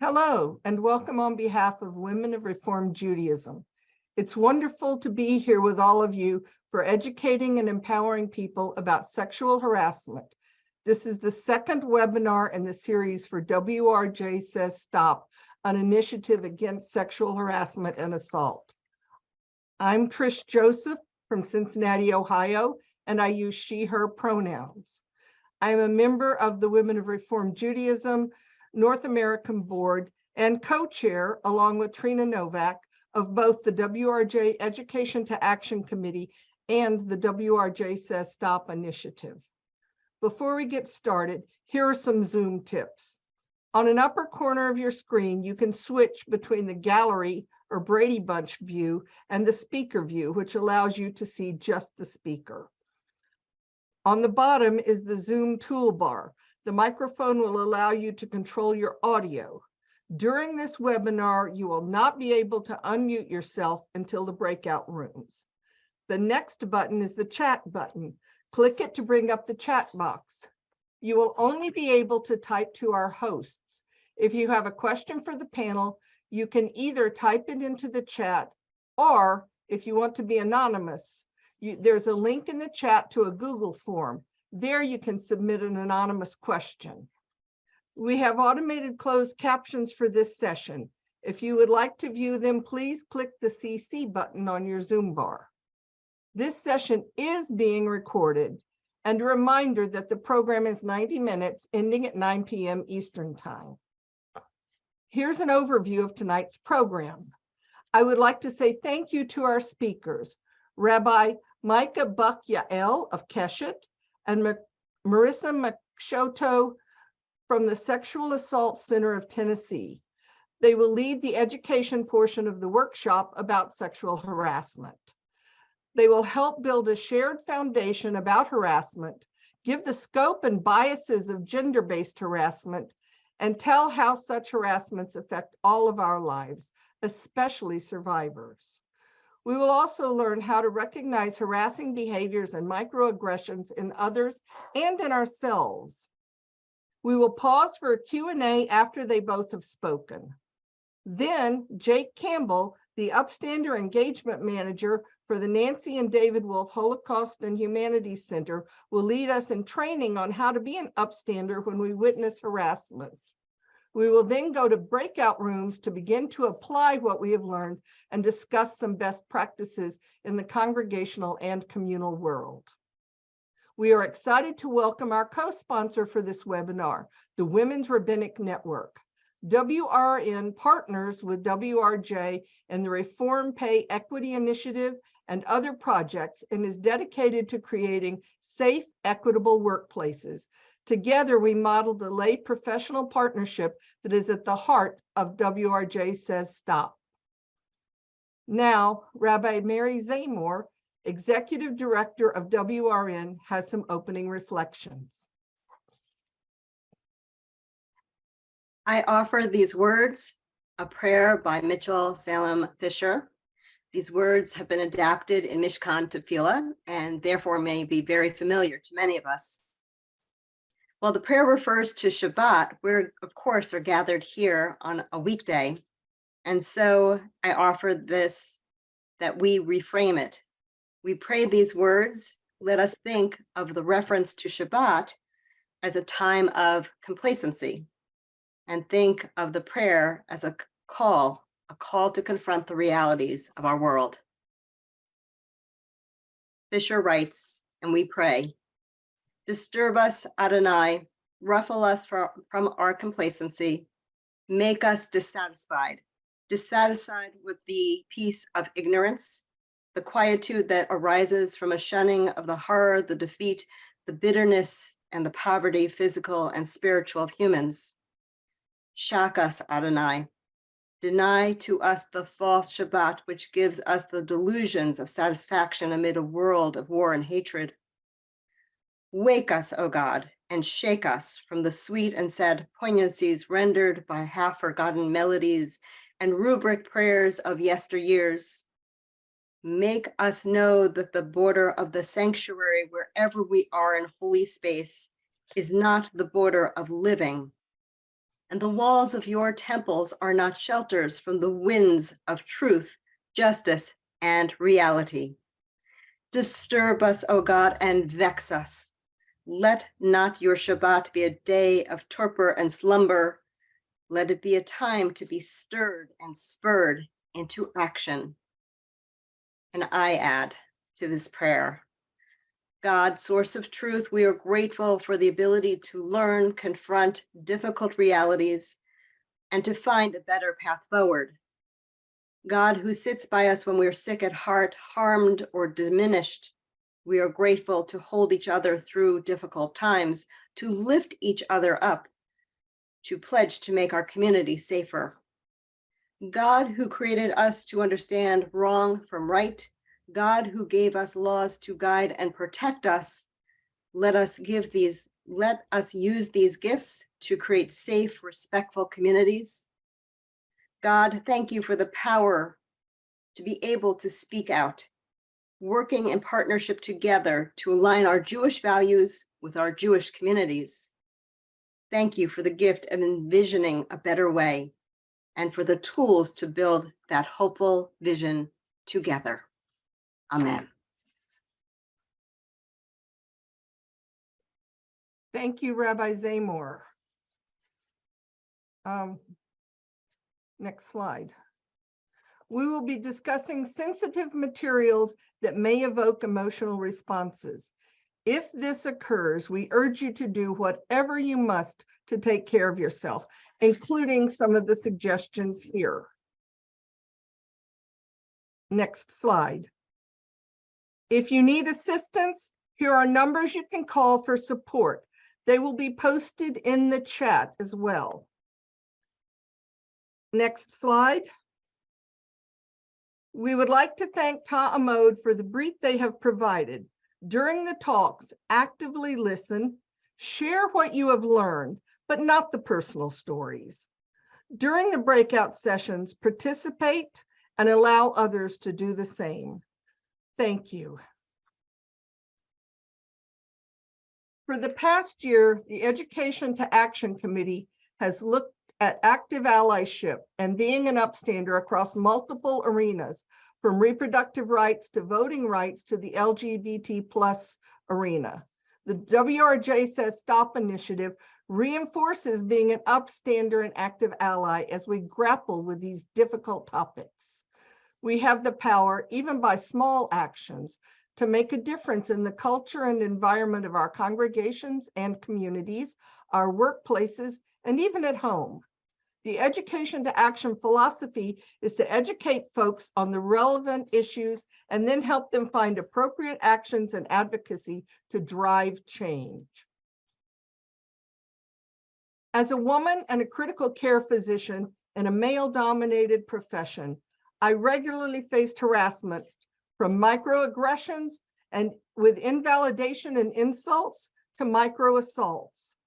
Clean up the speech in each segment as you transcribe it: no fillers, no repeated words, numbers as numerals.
Hello, and welcome on behalf of Women of Reformed Judaism. It's wonderful to be here with all of you for educating and empowering people about sexual harassment. This is the second webinar in the series for WRJ Says Stop, an initiative against sexual harassment and assault. I'm Trish Joseph from Cincinnati, Ohio, and I use she, her pronouns. I'm a member of the Women of Reformed Judaism North American Board and co-chair, along with Trina Novak, of both the WRJ Education to Action Committee and the WRJ Says Stop initiative. Before we get started, here are some Zoom tips. On an upper corner of your screen, you can switch between the gallery or Brady Bunch view and the speaker view, which allows you to see just the speaker. On the bottom is the Zoom toolbar. The microphone will allow you to control your audio. During this webinar, you will not be able to unmute yourself until the breakout rooms. The next button is the chat button. Click it to bring up the chat box. You will only be able to type to our hosts. If you have a question for the panel, you can either type it into the chat, or if you want to be anonymous, there's a link in the chat to a Google form. There you can submit an anonymous question. We have automated closed captions for this session. If you would like to view them, please click the CC button on your Zoom bar. This session is being recorded, and a reminder that the program is 90 minutes, ending at 9 p.m. Eastern Time. Here's an overview of tonight's program. I would like to say thank you to our speakers, Rabbi Micah Buck Yael of Keshet, and Marissa Machoto from the Sexual Assault Center of Tennessee. They will lead the education portion of the workshop about sexual harassment. They will help build a shared foundation about harassment, give the scope and biases of gender-based harassment, and tell how such harassments affect all of our lives, especially survivors. We will also learn how to recognize harassing behaviors and microaggressions in others and in ourselves. We will pause for a Q&A after they both have spoken. Then Jake Campbell, the Upstander Engagement Manager for the Nancy and David Wolf Holocaust and Humanities Center, will lead us in training on how to be an upstander when we witness harassment. We will then go to breakout rooms to begin to apply what we have learned and discuss some best practices in the congregational and communal world. We are excited to welcome our co-sponsor for this webinar, the Women's Rabbinic Network. WRN partners with WRJ in the Reform Pay Equity Initiative and other projects and is dedicated to creating safe, equitable workplaces. Together, we model the lay professional partnership that is at the heart of WRJ Says Stop. Now, Rabbi Mary Zamor, Executive Director of WRN, has some opening reflections. I offer these words, a prayer by Mitchell Salem Fisher. These words have been adapted in Mishkan Tefillah and therefore may be very familiar to many of us. While the prayer refers to Shabbat, we of course are gathered here on a weekday. And so I offer this, that we reframe it. We pray these words, let us think of the reference to Shabbat as a time of complacency, and think of the prayer as a call to confront the realities of our world. Fisher writes, and we pray, disturb us, Adonai, ruffle us from our complacency, make us dissatisfied with the peace of ignorance, the quietude that arises from a shunning of the horror, the defeat, the bitterness, and the poverty, physical and spiritual, of humans. Shock us, Adonai. Deny to us the false Shabbat, which gives us the delusions of satisfaction amid a world of war and hatred. Wake us, O God, and shake us from the sweet and sad poignancies rendered by half-forgotten melodies and rubric prayers of yesteryears. Make us know that the border of the sanctuary, wherever we are in holy space, is not the border of living, and the walls of your temples are not shelters from the winds of truth, justice, and reality. Disturb us, O God, and vex us. Let not your Shabbat be a day of torpor and slumber. Let it be a time to be stirred and spurred into action. And I add to this prayer, God, source of truth, we are grateful for the ability to learn, confront difficult realities, and to find a better path forward. God, who sits by us when we're sick at heart, harmed, or diminished, we are grateful to hold each other through difficult times, to lift each other up, to pledge to make our community safer. God, who created us to understand wrong from right, God, who gave us laws to guide and protect us, let us use these gifts to create safe, respectful communities. God, thank you for the power to be able to speak out, working in partnership together to align our Jewish values with our Jewish communities. Thank you for the gift of envisioning a better way and for the tools to build that hopeful vision together. Amen. Thank you, Rabbi Zamor. Next slide. We will be discussing sensitive materials that may evoke emotional responses. If this occurs, we urge you to do whatever you must to take care of yourself, including some of the suggestions here. Next slide. If you need assistance, here are numbers you can call for support. They will be posted in the chat as well. Next slide. We would like to thank Ta'amod for the brief they have provided. During the talks, actively listen, share what you have learned, but not the personal stories. During the breakout sessions, participate and allow others to do the same. Thank you. For the past year, the Education to Action Committee has looked at active allyship and being an upstander across multiple arenas, from reproductive rights to voting rights to the LGBT+ arena. The WRJ Says Stop initiative reinforces being an upstander and active ally as we grapple with these difficult topics. We have the power, even by small actions, to make a difference in the culture and environment of our congregations and communities, our workplaces, and even at home. The Education to Action philosophy is to educate folks on the relevant issues and then help them find appropriate actions and advocacy to drive change. As a woman and a critical care physician in a male-dominated profession, I regularly faced harassment from microaggressions and with invalidation and insults to micro-assaults.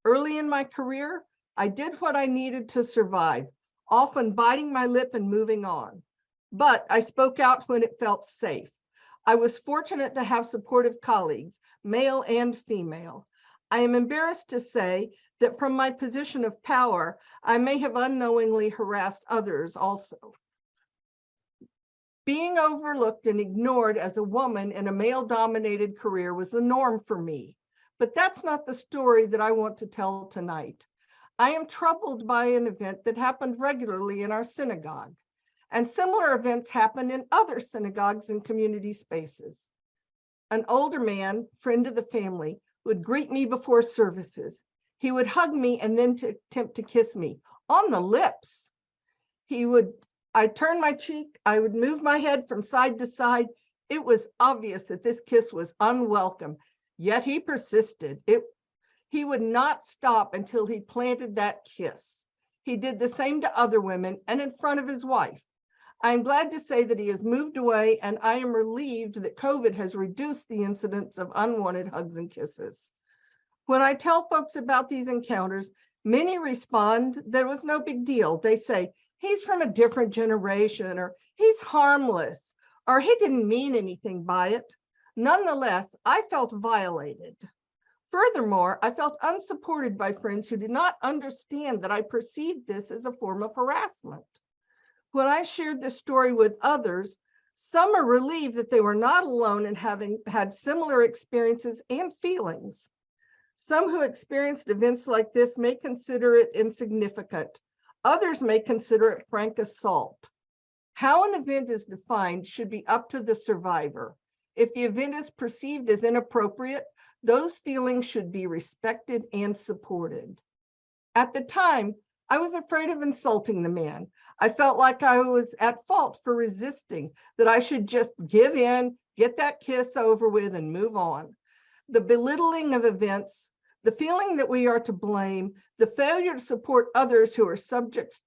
Early in my career, I did what I needed to survive, often biting my lip and moving on. But I spoke out when it felt safe. I was fortunate to have supportive colleagues, male and female. I am embarrassed to say that from my position of power, I may have unknowingly harassed others also. Being overlooked and ignored as a woman in a male-dominated career was the norm for me. But that's not the story that I want to tell tonight. I am troubled by an event that happened regularly in our synagogue, and similar events happen in other synagogues and community spaces. An older man, friend of the family, would greet me before services. He would hug me and then attempt to kiss me on the lips. I'd turn my cheek, I would move my head from side to side. It was obvious that this kiss was unwelcome, yet he persisted. He would not stop until he planted that kiss. He did the same to other women and in front of his wife. I'm glad to say that he has moved away, and I am relieved that COVID has reduced the incidence of unwanted hugs and kisses. When I tell folks about these encounters, many respond there was no big deal. They say, he's from a different generation, or he's harmless, or he didn't mean anything by it. Nonetheless, I felt violated. Furthermore, I felt unsupported by friends who did not understand that I perceived this as a form of harassment. When I shared this story with others, some are relieved that they were not alone in having had similar experiences and feelings. Some who experienced events like this may consider it insignificant. Others may consider it frank assault. How an event is defined should be up to the survivor. If the event is perceived as inappropriate, those feelings should be respected and supported. At the time, I was afraid of insulting the man. I felt like I was at fault for resisting, that I should just give in, get that kiss over with, and move on. The belittling of events, the feeling that we are to blame, the failure to support others who are subjects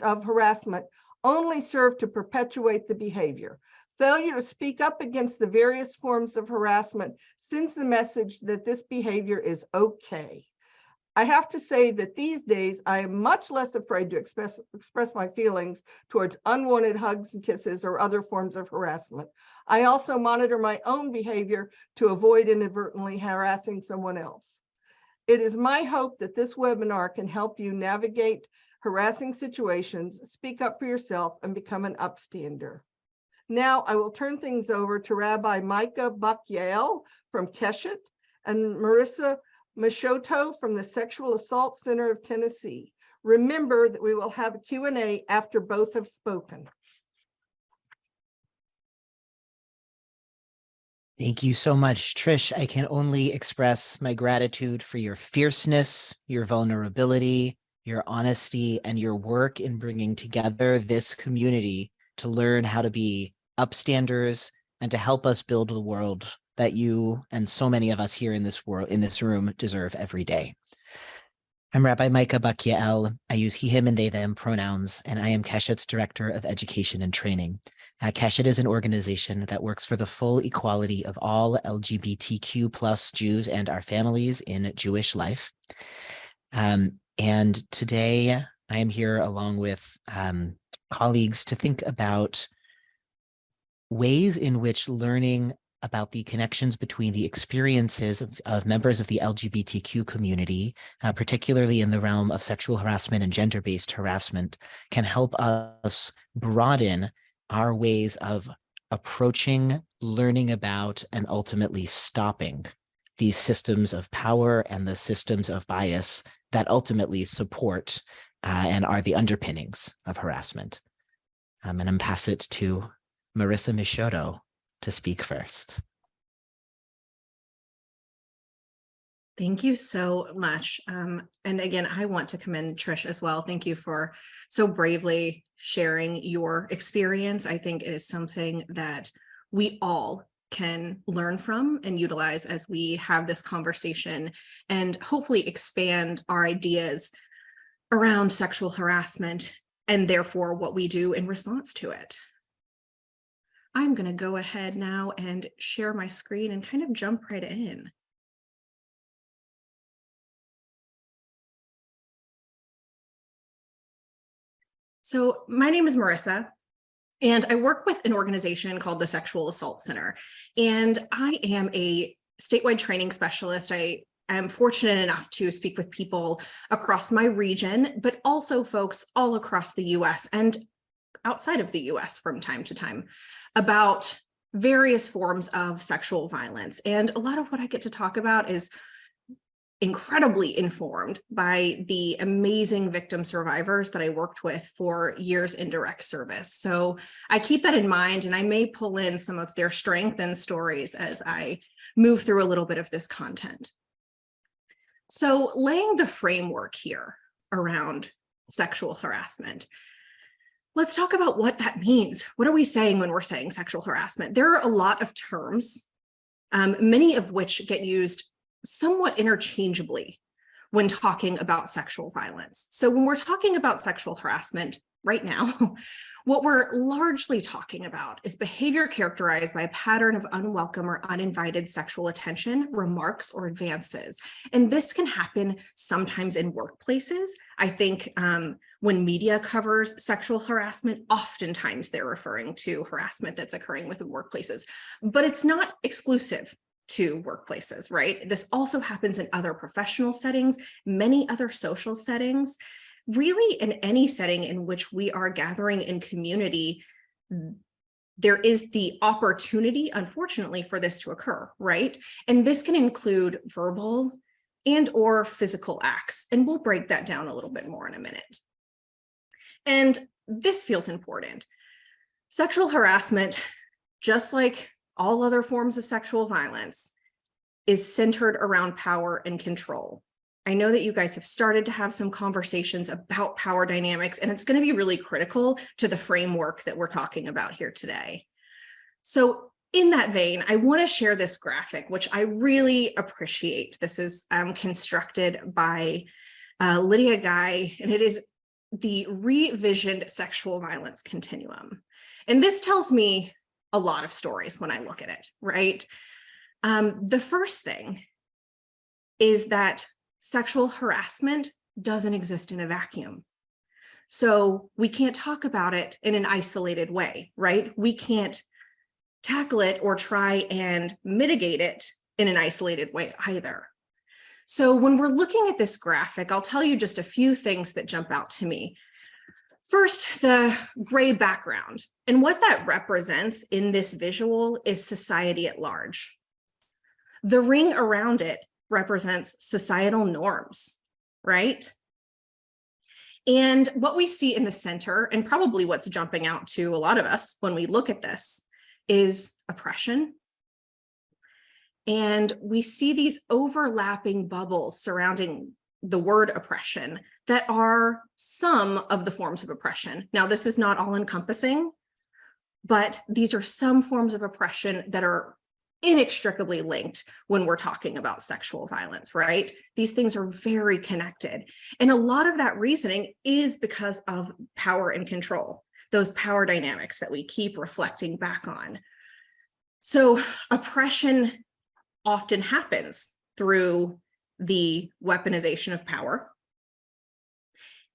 of harassment only serve to perpetuate the behavior. Failure to speak up against the various forms of harassment sends the message that this behavior is okay. I have to say that these days, I am much less afraid to express my feelings towards unwanted hugs and kisses or other forms of harassment. I also monitor my own behavior to avoid inadvertently harassing someone else. It is my hope that this webinar can help you navigate harassing situations, speak up for yourself, and become an upstander. Now I will turn things over to Rabbi Micah Buck-Yael from Keshet and Marissa Michoto from the Sexual Assault Center of Tennessee. Remember that we will have a Q&A after both have spoken. Thank you so much, Trish. I can only express my gratitude for your fierceness, your vulnerability, your honesty, and your work in bringing together this community to learn how to be upstanders and to help us build the world that you and so many of us here in this room deserve every day. I'm Rabbi Micah Buck-Yael. I use he, him, and they, them pronouns, and I am Keshet's Director of Education and Training. Keshet is an organization that works for the full equality of all LGBTQ plus Jews and our families in Jewish life. And today I am here along with colleagues to think about ways in which learning about the connections between the experiences of members of the LGBTQ community, particularly in the realm of sexual harassment and gender-based harassment, can help us broaden our ways of approaching, learning about, and ultimately stopping these systems of power and the systems of bias that ultimately support and are the underpinnings of harassment. And I'm going to pass it to Marissa Michoto to speak first. Thank you so much. And again, I want to commend Trish as well. Thank you for so bravely sharing your experience. I think it is something that we all can learn from and utilize as we have this conversation and hopefully expand our ideas around sexual harassment and therefore what we do in response to it. I'm going to go ahead now and share my screen and kind of jump right in. So my name is Marissa, and I work with an organization called the Sexual Assault Center, and I am a statewide training specialist. I am fortunate enough to speak with people across my region, but also folks all across the US and outside of the US from time to time about various forms of sexual violence. And a lot of what I get to talk about is incredibly informed by the amazing victim survivors that I worked with for years in direct service. So I keep that in mind, and I may pull in some of their strength and stories as I move through a little bit of this content. So laying the framework here around sexual harassment, let's talk about what that means. What are we saying when we're saying sexual harassment? There are a lot of terms, many of which get used somewhat interchangeably when talking about sexual violence. So when we're talking about sexual harassment right now, what we're largely talking about is behavior characterized by a pattern of unwelcome or uninvited sexual attention, remarks, or advances. And this can happen sometimes in workplaces. I think when media covers sexual harassment, oftentimes they're referring to harassment that's occurring within workplaces, but it's not exclusive to workplaces, right? This also happens in other professional settings, many other social settings, really in any setting in which we are gathering in community. There is the opportunity, unfortunately, for this to occur, right? And this can include verbal and or physical acts. And we'll break that down a little bit more in a minute. And this feels important. Sexual harassment, just like all other forms of sexual violence, is centered around power and control. I know that you guys have started to have some conversations about power dynamics, and it's going to be really critical to the framework that we're talking about here today. So in that vein, I want to share this graphic, which I really appreciate. This is constructed by Lydia Guy, and it is the revisioned sexual violence continuum. And this tells me a lot of stories when I look at it, right? The first thing is that sexual harassment doesn't exist in a vacuum. So we can't talk about it in an isolated way, right? We can't tackle it or try and mitigate it in an isolated way either. So when we're looking at this graphic, I'll tell you just a few things that jump out to me. First, the gray background. And what that represents in this visual is society at large. The ring around it represents societal norms, right? And what we see in the center, and probably what's jumping out to a lot of us when we look at this, is oppression. And we see these overlapping bubbles surrounding the word oppression that are some of the forms of oppression. Now, this is not all encompassing, but these are some forms of oppression that are inextricably linked when we're talking about sexual violence, right? These things are very connected. And a lot of that reasoning is because of power and control, those power dynamics that we keep reflecting back on. So oppression often happens through the weaponization of power.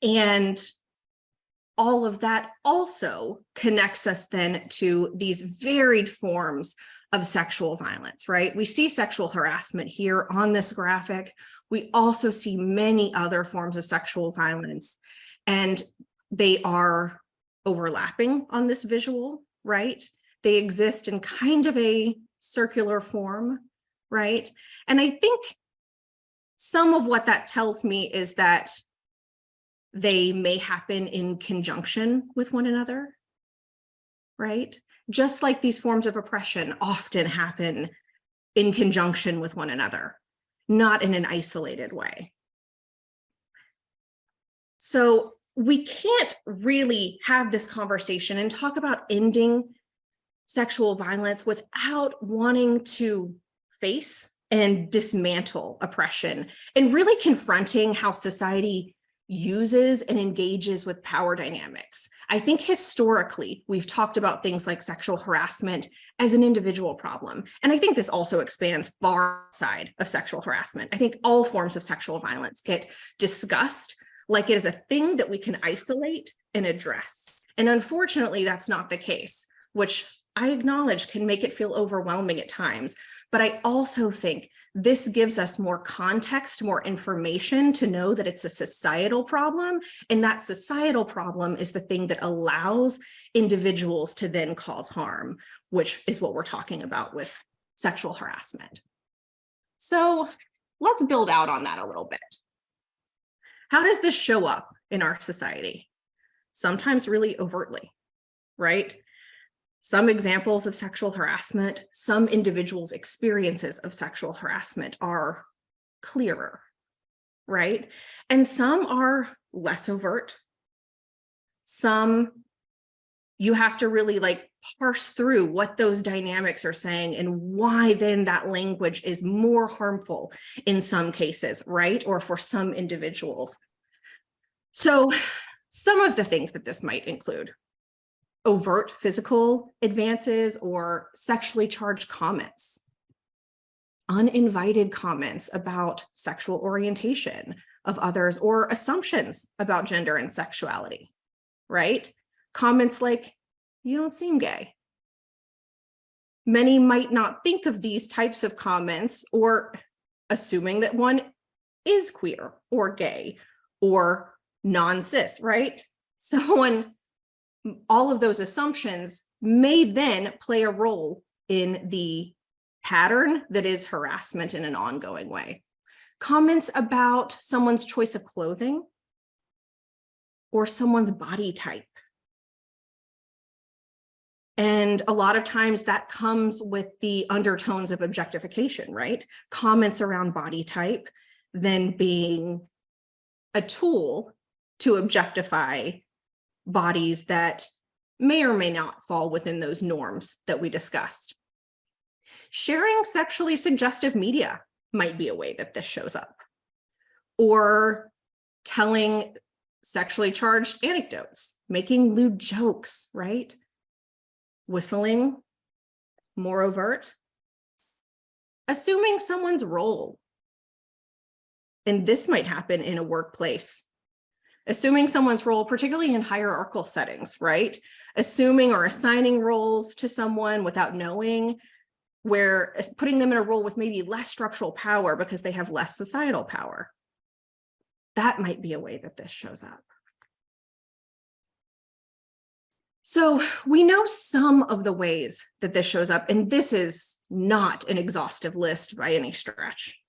And all of that also connects us then to these varied forms of sexual violence, right? We see sexual harassment here on this graphic. We also see many other forms of sexual violence, and they are overlapping on this visual, right? They exist in kind of a circular form, right? And I think some of what that tells me is that they may happen in conjunction with one another, right? Just like these forms of oppression often happen in conjunction with one another, not in an isolated way. So we can't really have this conversation and talk about ending sexual violence without wanting to face and dismantle oppression and really confronting how society uses and engages with power dynamics. I think historically, we've talked about things like sexual harassment as an individual problem. And I think this also expands far outside of sexual harassment. I think all forms of sexual violence get discussed like it is a thing that we can isolate and address. And unfortunately, that's not the case, which I acknowledge can make it feel overwhelming at times. But I also think this gives us more context, more information to know that it's a societal problem. And that societal problem is the thing that allows individuals to then cause harm, which is what we're talking about with sexual harassment. So let's build out on that a little bit. How does this show up in our society? Sometimes really overtly, right? Some examples of sexual harassment, some individuals' experiences of sexual harassment are clearer, right? And some are less overt. Some you have to really parse through what those dynamics are saying and why then that language is more harmful in some cases, right? Or for some individuals. So some of the things that this might include: overt physical advances or sexually charged comments, uninvited comments about sexual orientation of others or assumptions about gender and sexuality, right? Comments like, "You don't seem gay," Many might not think of these types of comments, or assuming that one is queer or gay or non-cis, right? All of those assumptions may then play a role in the pattern that is harassment in an ongoing way. Comments about someone's choice of clothing or someone's body type. And a lot of times that comes with the undertones of objectification, right? Comments around body type then being a tool to objectify bodies that may or may not fall within those norms that we discussed. Sharing sexually suggestive media might be a way that this shows up, or telling sexually charged anecdotes, making lewd jokes, right? Whistling, more overt, assuming someone's role. And this might happen in a workplace, assuming someone's role, particularly in hierarchical settings, right? Assuming or assigning roles to someone without knowing, where putting them in a role with maybe less structural power because they have less societal power. That might be a way that this shows up. So we know some of the ways that this shows up, and this is not an exhaustive list by any stretch.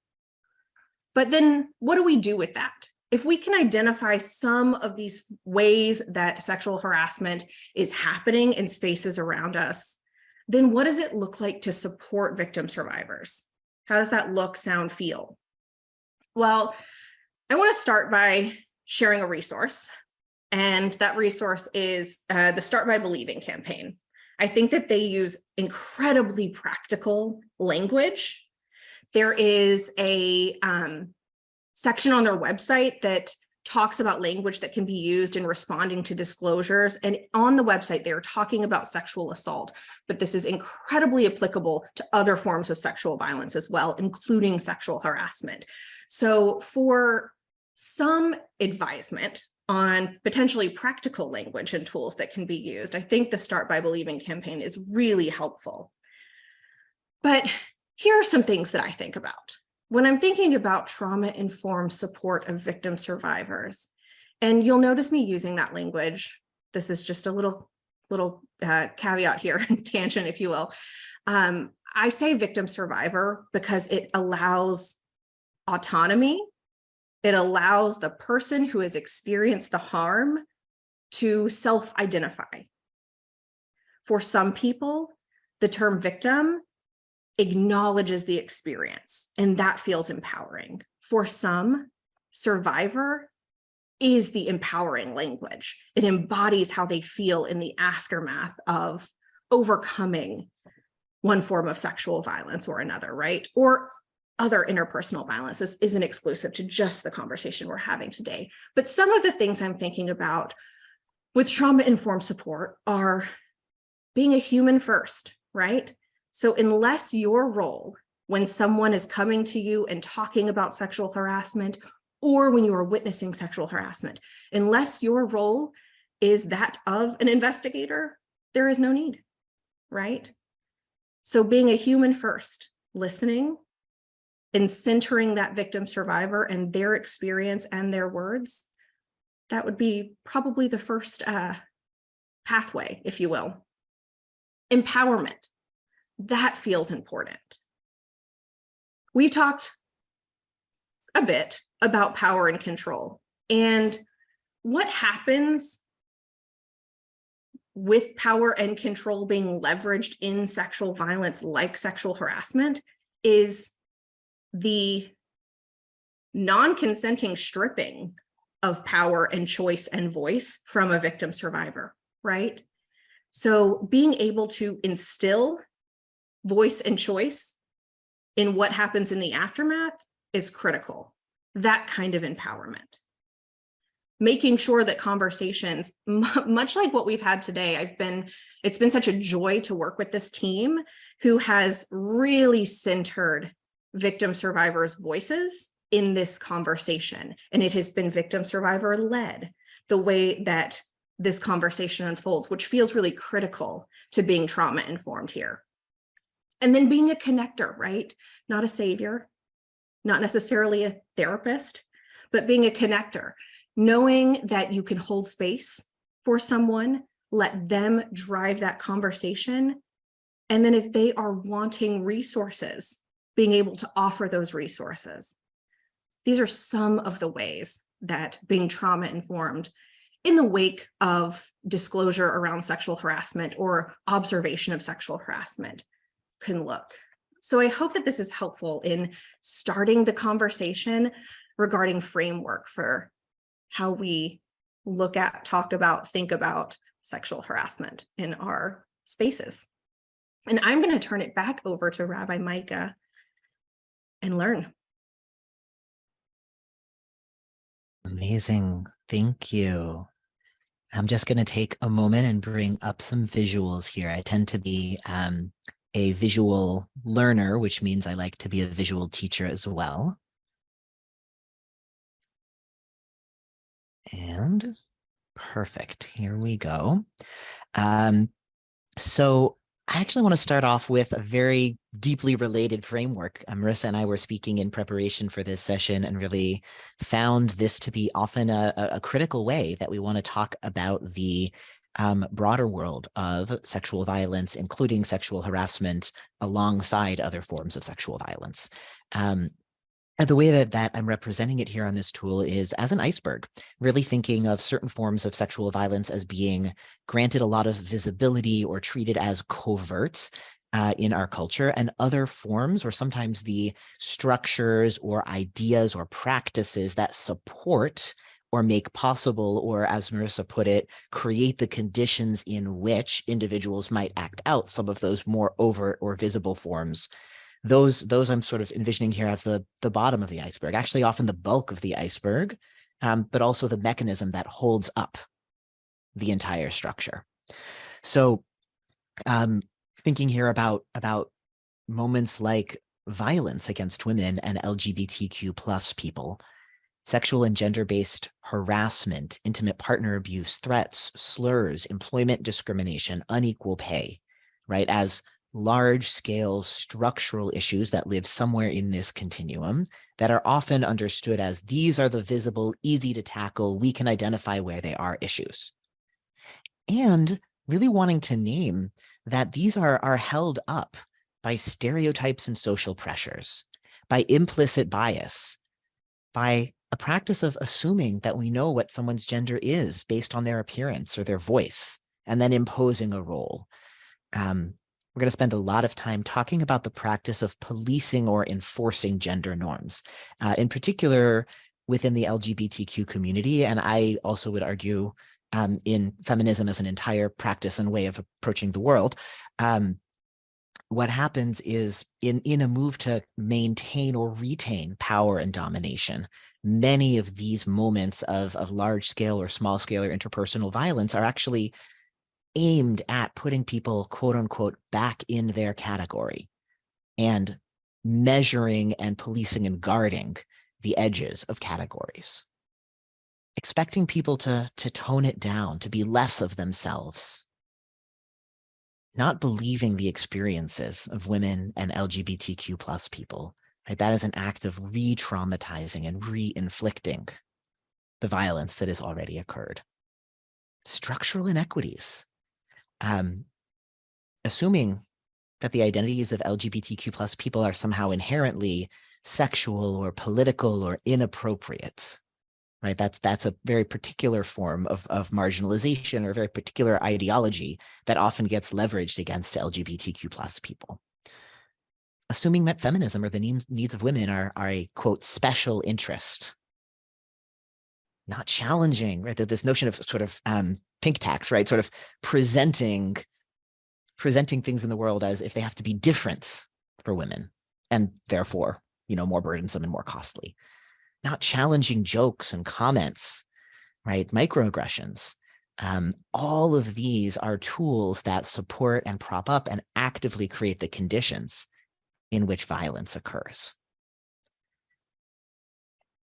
But then what do we do with that? If we can identify some of these ways that sexual harassment is happening in spaces around us, then what does it look like to support victim survivors? How does that look, sound, feel? Well, I want to start by sharing a resource. And that resource is the Start by Believing campaign. I think that they use incredibly practical language. There is a section on their website that talks about language that can be used in responding to disclosures. And on the website, they are talking about sexual assault, but this is incredibly applicable to other forms of sexual violence as well, including sexual harassment. So for some advisement on potentially practical language and tools that can be used, I think the Start by Believing campaign is really helpful. But here are some things that I think about when I'm thinking about trauma-informed support of victim survivors. And you'll notice me using that language. This is just a little caveat here, tangent, if you will. I say victim survivor because it allows autonomy. It allows the person who has experienced the harm to self-identify. For some people, the term victim acknowledges the experience, and that feels empowering. For some, survivor is the empowering language. It embodies how they feel in the aftermath of overcoming one form of sexual violence or another, right? Or other interpersonal violence. This isn't exclusive to just the conversation we're having today. But some of the things I'm thinking about with trauma-informed support are being a human first, right? So unless your role when someone is coming to you and talking about sexual harassment, or when you are witnessing sexual harassment, unless your role is that of an investigator, there is no need, right? So being a human first, listening and centering that victim survivor and their experience and their words, that would be probably the first pathway, if you will. Empowerment. That feels important. We've talked a bit about power and control, and what happens with power and control being leveraged in sexual violence like sexual harassment is the non-consenting stripping of power and choice and voice from a victim survivor, right? So being able to instill voice and choice in what happens in the aftermath is critical. That kind of empowerment. Making sure that conversations, much like what we've had today, it's been such a joy to work with this team who has really centered victim survivors' voices in this conversation. And it has been victim survivor led, the way that this conversation unfolds, which feels really critical to being trauma informed here. And then being a connector, right? Not a savior, not necessarily a therapist, but being a connector, knowing that you can hold space for someone, let them drive that conversation. And then if they are wanting resources, being able to offer those resources. These are some of the ways that being trauma informed in the wake of disclosure around sexual harassment or observation of sexual harassment can look. So I hope that this is helpful in starting the conversation regarding framework for how we look at, talk about, think about sexual harassment in our spaces. And I'm going to turn it back over to Rabbi Micah and learn. Amazing. Thank you. I'm just going to take a moment and bring up some visuals here. I tend to be a visual learner, which means I like to be a visual teacher as well. And perfect. Here we go. So I actually want to start off with a very deeply related framework. Marissa and I were speaking in preparation for this session and really found this to be often a critical way that we want to talk about the broader world of sexual violence, including sexual harassment, alongside other forms of sexual violence. And the way that I'm representing it here on this tool is as an iceberg, really thinking of certain forms of sexual violence as being granted a lot of visibility or treated as covert in our culture, and other forms, or sometimes the structures or ideas or practices that support or make possible, or as Marissa put it, create the conditions in which individuals might act out some of those more overt or visible forms. Those I'm sort of envisioning here as the bottom of the iceberg, actually often the bulk of the iceberg, but also the mechanism that holds up the entire structure. So thinking here about moments like violence against women and LGBTQ plus people, sexual and gender-based harassment, intimate partner abuse, threats, slurs, employment discrimination, unequal pay, right? As large-scale structural issues that live somewhere in this continuum that are often understood as these are the visible, easy to tackle, we can identify where they are issues. And really wanting to name that these are held up by stereotypes and social pressures, by implicit bias, by a practice of assuming that we know what someone's gender is based on their appearance or their voice, and then imposing a role. We're going to spend a lot of time talking about the practice of policing or enforcing gender norms, in particular within the LGBTQ community. And I also would argue in feminism as an entire practice and way of approaching the world. What happens is in a move to maintain or retain power and domination, many of these moments of large scale or small scale or interpersonal violence are actually aimed at putting people, quote unquote, back in their category and measuring and policing and guarding the edges of categories, expecting people to tone it down, to be less of themselves, not believing the experiences of women and LGBTQ plus people. Right? That is an act of re-traumatizing and re-inflicting the violence that has already occurred. Structural inequities. Assuming that the identities of LGBTQ plus people are somehow inherently sexual or political or inappropriate, right? That's a very particular form of marginalization or a very particular ideology that often gets leveraged against LGBTQ plus people. Assuming that feminism or the needs of women are a, quote, special interest. Not challenging, right? This notion of sort of pink tax, right? Sort of presenting things in the world as if they have to be different for women and therefore, more burdensome and more costly. Not challenging jokes and comments, right? Microaggressions. All of these are tools that support and prop up and actively create the conditions in which violence occurs.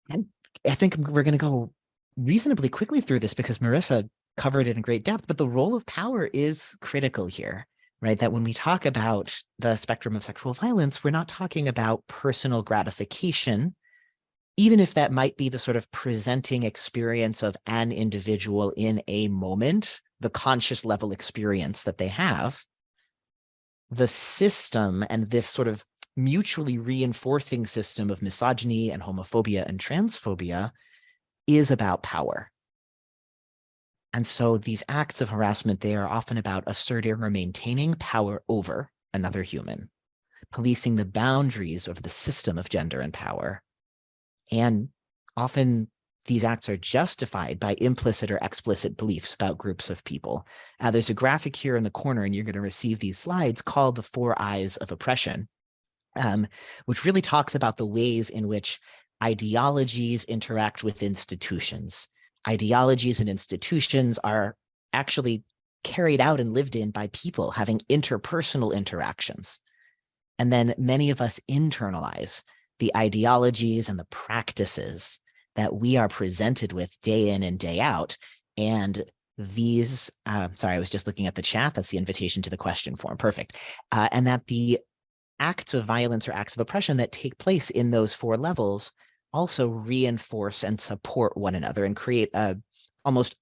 And I think we're going to go reasonably quickly through this because Marissa covered it in great depth, but the role of power is critical here. right? That when we talk about the spectrum of sexual violence, we're not talking about personal gratification, even if that might be the sort of presenting experience of an individual in a moment, the conscious level experience that they have. The system and this sort of mutually reinforcing system of misogyny and homophobia and transphobia is about power. And so these acts of harassment, they are often about asserting or maintaining power over another human, policing the boundaries of the system of gender and power. And often these acts are justified by implicit or explicit beliefs about groups of people. There's a graphic here in the corner, and you're going to receive these slides called the 4 Eyes of Oppression, which really talks about the ways in which ideologies interact with institutions. Ideologies and institutions are actually carried out and lived in by people having interpersonal interactions. And then many of us internalize the ideologies and the practices that we are presented with day in and day out. And these, sorry, I was just looking at the chat. That's the invitation to the question form. Perfect. And that the acts of violence or acts of oppression that take place in those 4 levels also reinforce and support one another and create a almost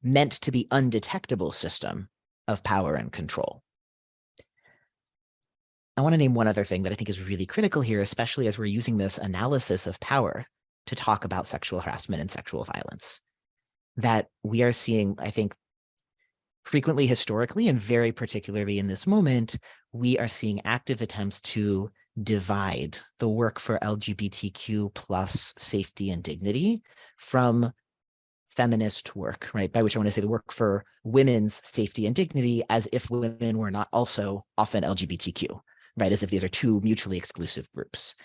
meant to be undetectable system of power and control. I want to name one other thing that I think is really critical here, especially as we're using this analysis of power to talk about sexual harassment and sexual violence, that we are seeing, I think, frequently historically, and very particularly in this moment, we are seeing active attempts to divide the work for LGBTQ plus safety and dignity from feminist work, right? By which I want to say the work for women's safety and dignity, as if women were not also often LGBTQ, right? As if these are 2 mutually exclusive groups.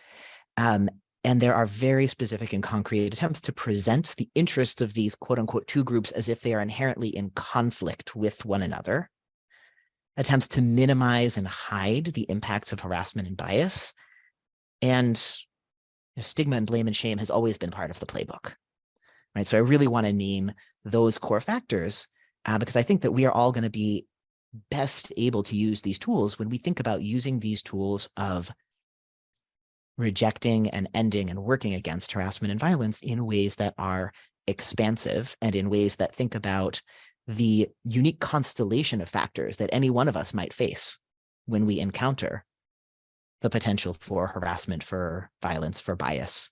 And there are very specific and concrete attempts to present the interests of these quote unquote 2 groups as if they are inherently in conflict with one another. Attempts to minimize and hide the impacts of harassment and bias. And stigma and blame and shame has always been part of the playbook, right? So I really want to name those core factors because I think that we are all going to be best able to use these tools when we think about using these tools of rejecting and ending and working against harassment and violence in ways that are expansive and in ways that think about the unique constellation of factors that any one of us might face when we encounter the potential for harassment, for violence, for bias.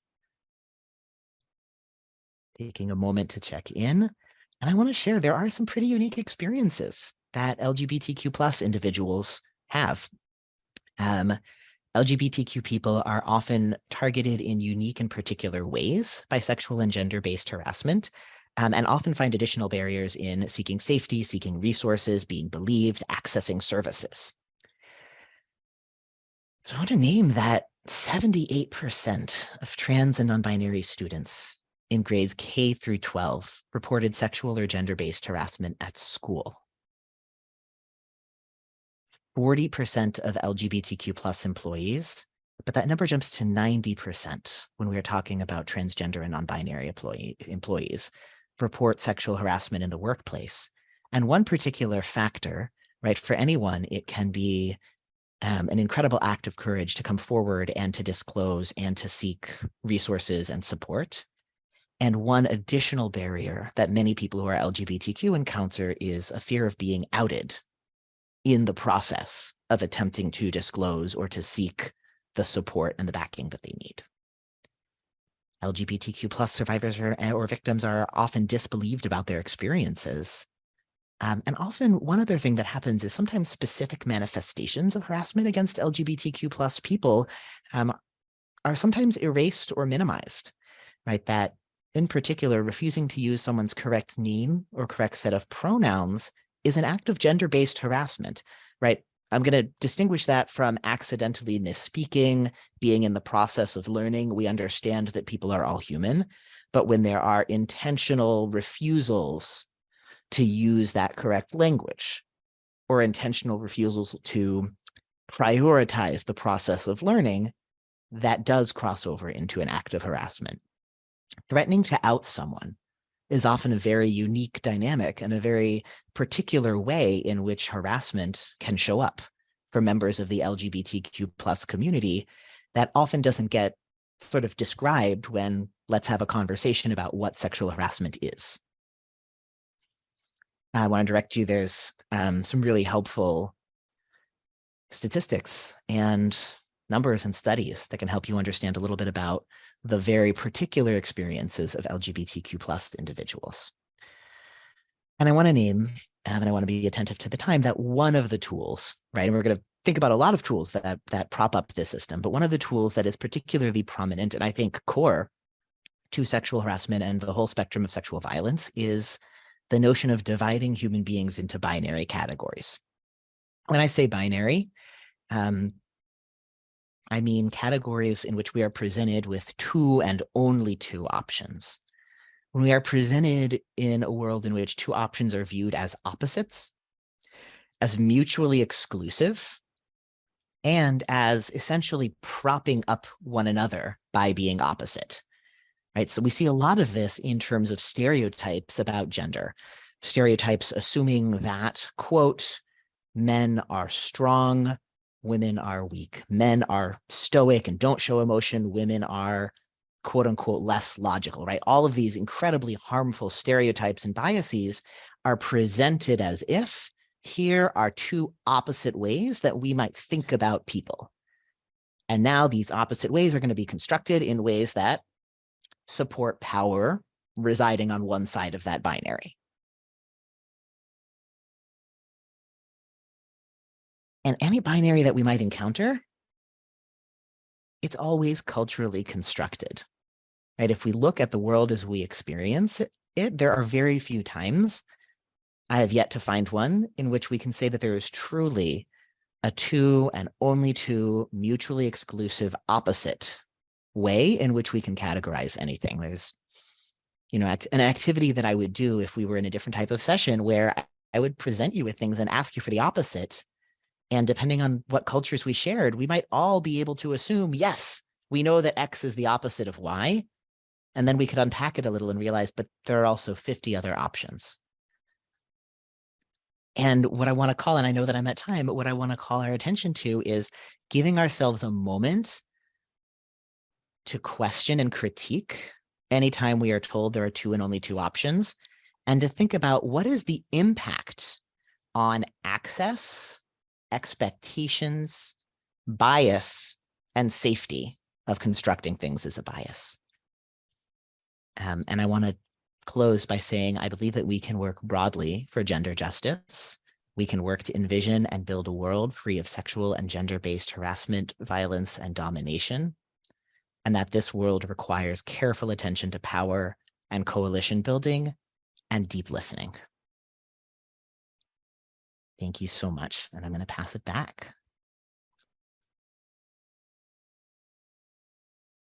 Taking a moment to check in, and I want to share there are some pretty unique experiences that LGBTQ plus individuals have. LGBTQ people are often targeted in unique and particular ways by sexual and gender-based harassment, and often find additional barriers in seeking safety, seeking resources, being believed, accessing services. So I want to name that 78% of trans and non-binary students in grades K through 12 reported sexual or gender-based harassment at school. 40% of LGBTQ plus employees, but that number jumps to 90% when we are talking about transgender and non-binary employees report sexual harassment in the workplace. And one particular factor, right, for anyone, it can be an incredible act of courage to come forward and to disclose and to seek resources and support. And one additional barrier that many people who are LGBTQ encounter is a fear of being outed in the process of attempting to disclose or to seek the support and the backing that they need. LGBTQ plus survivors or victims are often disbelieved about their experiences. And often one other thing that happens is sometimes specific manifestations of harassment against LGBTQ plus people are sometimes erased or minimized, right? That in particular, refusing to use someone's correct name or correct set of pronouns is an act of gender-based harassment, right? I'm going to distinguish that from accidentally misspeaking, being in the process of learning. We understand that people are all human, but when there are intentional refusals to use that correct language or intentional refusals to prioritize the process of learning, that does cross over into an act of harassment. Threatening to out someone is often a very unique dynamic and a very particular way in which harassment can show up for members of the LGBTQ plus community that often doesn't get sort of described when let's have a conversation about what sexual harassment is. I want to direct you, there's some really helpful statistics and numbers and studies that can help you understand a little bit about the very particular experiences of LGBTQ plus individuals. And I want to name, and I want to be attentive to the time, that one of the tools, right, and we're going to think about a lot of tools that prop up this system, but one of the tools that is particularly prominent and I think core to sexual harassment and the whole spectrum of sexual violence is the notion of dividing human beings into binary categories. When I say binary, I mean categories in which we are presented with two and only two options. When we are presented in a world in which two options are viewed as opposites, as mutually exclusive, and as essentially propping up one another by being opposite, right? So we see a lot of this in terms of stereotypes about gender, stereotypes assuming that, quote, men are strong, women are weak. Men are stoic and don't show emotion. Women are, quote unquote, less logical, right? All of these incredibly harmful stereotypes and biases are presented as if here are two opposite ways that we might think about people. And now these opposite ways are going to be constructed in ways that support power residing on one side of that binary. And any binary that we might encounter, it's always culturally constructed, right? If we look at the world as we experience it, there are very few times, I have yet to find one, in which we can say that there is truly a two and only two mutually exclusive opposite way in which we can categorize anything. There's, you know, an activity that I would do if we were in a different type of session where I would present you with things and ask you for the opposite. And depending on what cultures we shared, we might all be able to assume, yes, we know that X is the opposite of Y. And then we could unpack it a little and realize, but there are also 50 other options. And what I want to call, and I know that I'm at time, but what I want to call our attention to is giving ourselves a moment to question and critique anytime we are told there are two and only two options, and to think about what is the impact on access, expectations, bias, and safety of constructing things as a bias. And I want to close by saying I believe that we can work broadly for gender justice. We can work to envision and build a world free of sexual and gender-based harassment, violence, and domination, and that this world requires careful attention to power and coalition building and deep listening. Thank you so much, and I'm going to pass it back.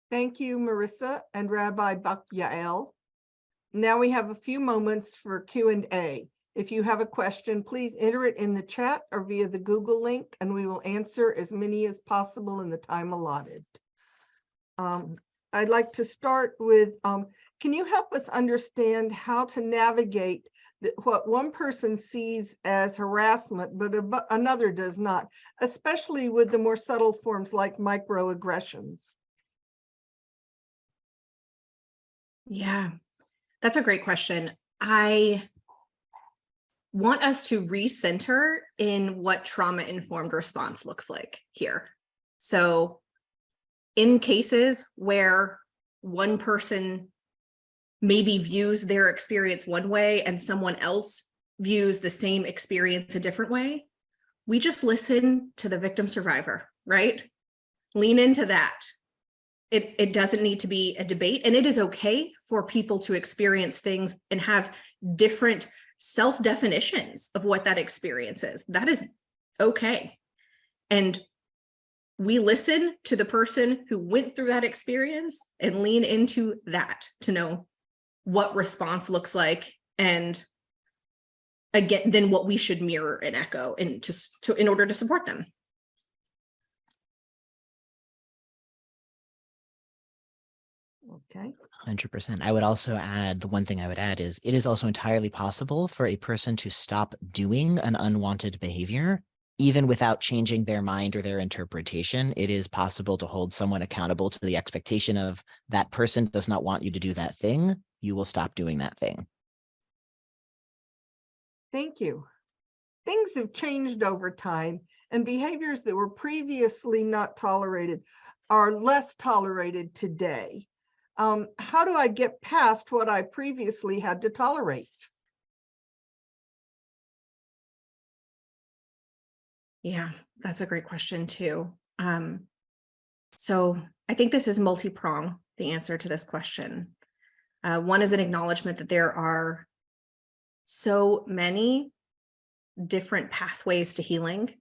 Thank you, Marissa and Rabbi Yael. Now we have a few moments for Q&A. If you have a question, please enter it in the chat or via the Google link, and we will answer as many as possible in the time allotted. I'd like to start with, can you help us understand how to navigate what one person sees as harassment, but another does not, especially with the more subtle forms like microaggressions? Yeah, that's a great question. I want us to recenter in what trauma-informed response looks like here. So in cases where one person maybe views their experience one way and someone else views the same experience a different way, we just listen to the victim survivor, right? Lean into that. It doesn't need to be a debate, and it is okay for people to experience things and have different self-definitions of what that experience is. That is okay. And we listen to the person who went through that experience and lean into that to know what response looks like, and again, then what we should mirror and echo in order to support them. Okay. 100%. I would also add, the one thing I would add is it is also entirely possible for a person to stop doing an unwanted behavior, even without changing their mind or their interpretation. It is possible to hold someone accountable to the expectation of that person does not want you to do that thing. You will stop doing that thing. Thank you. Things have changed over time, and behaviors that were previously not tolerated are less tolerated today. How do I get past what I previously had to tolerate? Yeah, that's a great question too. So I think this is multi-pronged, the answer to this question. One is an acknowledgement that there are so many different pathways to healing.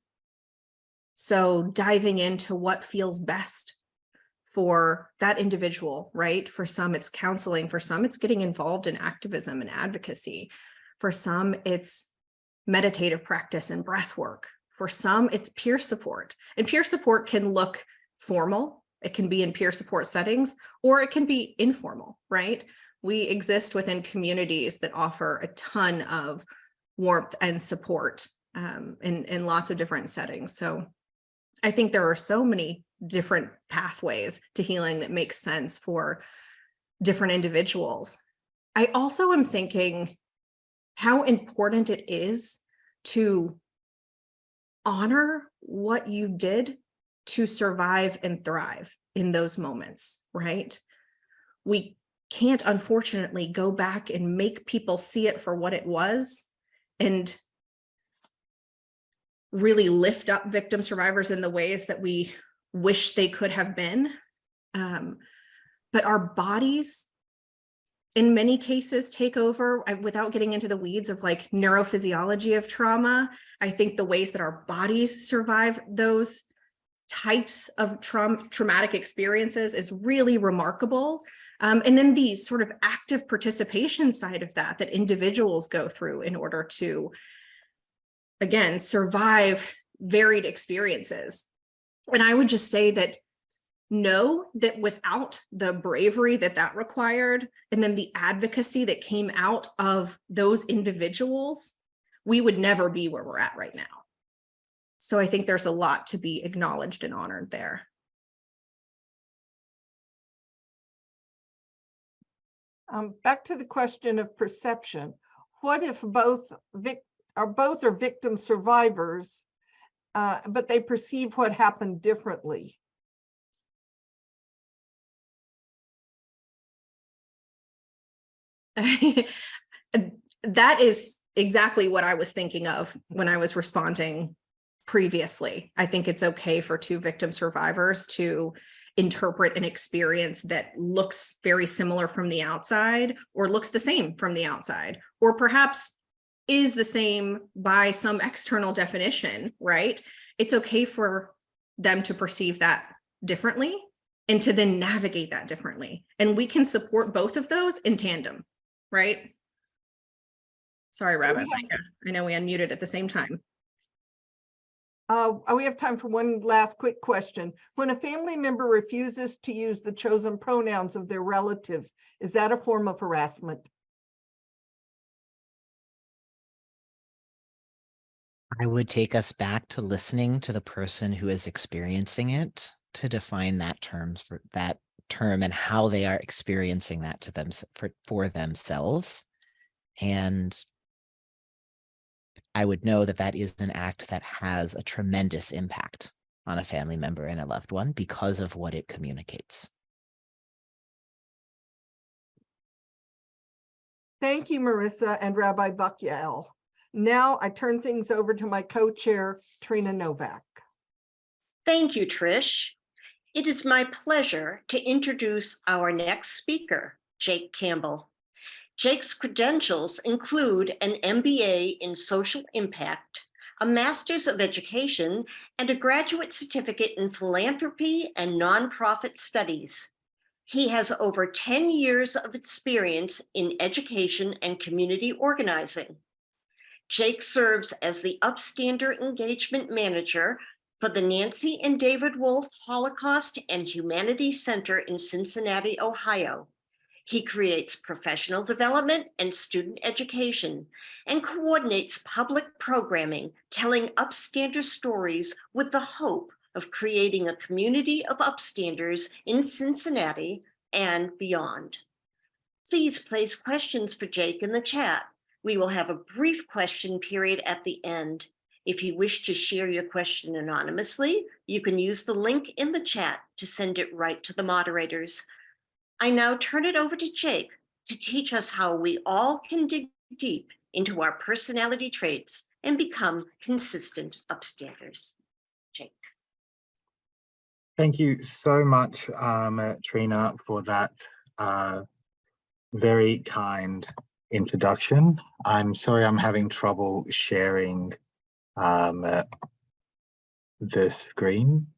So diving into what feels best for that individual, right? For some, it's counseling. For some, it's getting involved in activism and advocacy. For some, it's meditative practice and breath work. For some, it's peer support. And peer support can look formal. It can be in peer support settings, or it can be informal, right? We exist within communities that offer a ton of warmth and support in lots of different settings. So I think there are so many different pathways to healing that make sense for different individuals. I also am thinking how important it is to honor what you did to survive and thrive in those moments, right? We can't, unfortunately, go back and make people see it for what it was and really lift up victim survivors in the ways that we wish they could have been. But our bodies, in many cases, take over. Without getting into the weeds of like neurophysiology of trauma, I think the ways that our bodies survive those types of traumatic experiences is really remarkable. And then the sort of active participation side of that individuals go through in order to, again, survive varied experiences. And I would just say that know that without the bravery that required, and then the advocacy that came out of those individuals, we would never be where we're at right now. So I think there's a lot to be acknowledged and honored there. Back to the question of perception. What if both are victim survivors, but they perceive what happened differently? That is exactly what I was thinking of when I was responding previously. I think it's okay for two victim survivors to interpret an experience that looks very similar from the outside, or looks the same from the outside, or perhaps is the same by some external definition, right? It's okay for them to perceive that differently and to then navigate that differently. And we can support both of those in tandem, right? Sorry, Rabbit. I know we unmuted at the same time. We have time for one last quick question. When a family member refuses to use the chosen pronouns of their relatives, is that a form of harassment? I would take us back to listening to the person who is experiencing it to define that term and how they are experiencing that to them for themselves. And I would know that that is an act that has a tremendous impact on a family member and a loved one because of what it communicates. Thank you, Marissa and Rabbi Buckyael. Now I turn things over to my co-chair, Trina Novak. Thank you, Trish. It is my pleasure to introduce our next speaker, Jake Campbell. Jake's credentials include an MBA in Social Impact, a Master's of Education, and a Graduate Certificate in Philanthropy and Nonprofit Studies. He has over 10 years of experience in education and community organizing. Jake serves as the Upstander Engagement Manager for the Nancy and David Wolf Holocaust and Humanities Center in Cincinnati, Ohio. He creates professional development and student education and coordinates public programming, telling upstander stories with the hope of creating a community of upstanders in Cincinnati and beyond. Please place questions for Jake in the chat. We will have a brief question period at the end. If you wish to share your question anonymously, you can use the link in the chat to send it right to the moderators. I now turn it over to Jake to teach us how we all can dig deep into our personality traits and become consistent upstanders. Jake. Thank you so much, Trina, for that very kind introduction. I'm sorry I'm having trouble sharing the screen.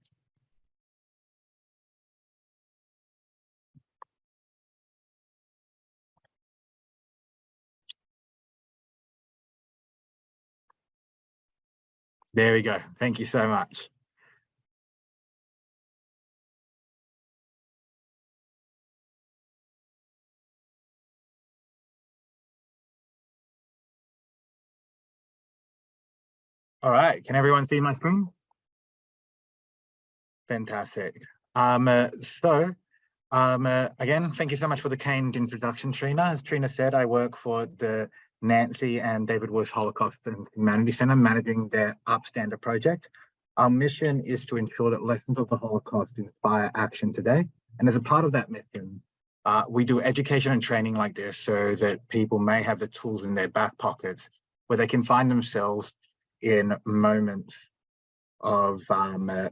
There we go. Thank you so much. All right, can everyone see my screen? Fantastic. Again, thank you so much for the kind introduction, Trina. As Trina said, I work for the Nancy and David Walsh Holocaust and Humanities Center, managing their Upstander project. Our mission is to ensure that lessons of the Holocaust inspire action today. And as a part of that mission, we do education and training like this so that people may have the tools in their back pockets where they can find themselves in moments of where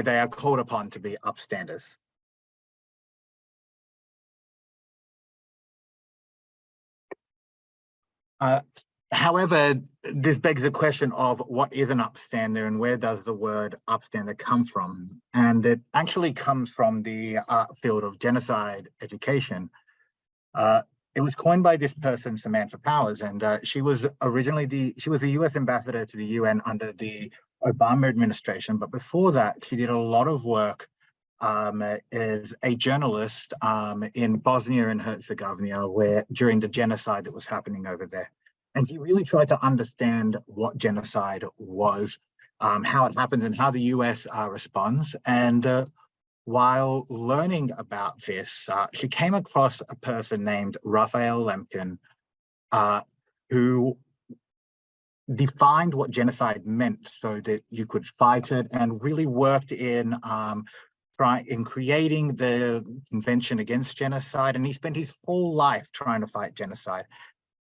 they are called upon to be upstanders. However, this begs the question of what is an upstander and where does the word upstander come from? And it actually comes from the field of genocide education. It was coined by this person, Samantha Powers, and she was originally the US ambassador to the UN under the Obama administration. But before that, she did a lot of work as a journalist in Bosnia and Herzegovina, where during the genocide that was happening over there. And he really tried to understand what genocide was, how it happens and how the US responds. And while learning about this, she came across a person named Raphael Lemkin, who defined what genocide meant so that you could fight it, and really worked in creating the Convention Against Genocide. And he spent his whole life trying to fight genocide.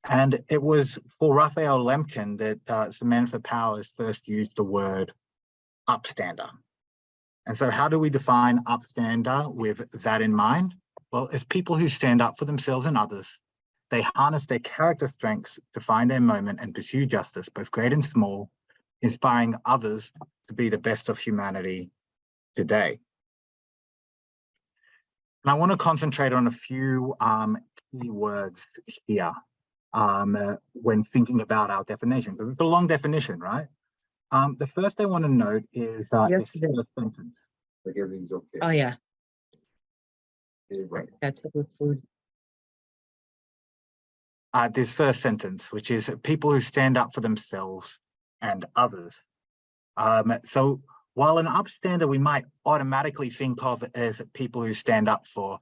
And it was for Raphael Lemkin that Samantha Powers first used the word upstander. And so how do we define upstander with that in mind? Well, as people who stand up for themselves and others. They harness their character strengths to find their moment and pursue justice, both great and small, inspiring others to be the best of humanity today. And I want to concentrate on a few key words here when thinking about our definition. So it's a long definition, right? The first I want to note is this first sentence. Like everything's okay. Oh, yeah, Right. that's it with food. This first sentence, which is people who stand up for themselves and others. So while an upstander we might automatically think of as people who stand up for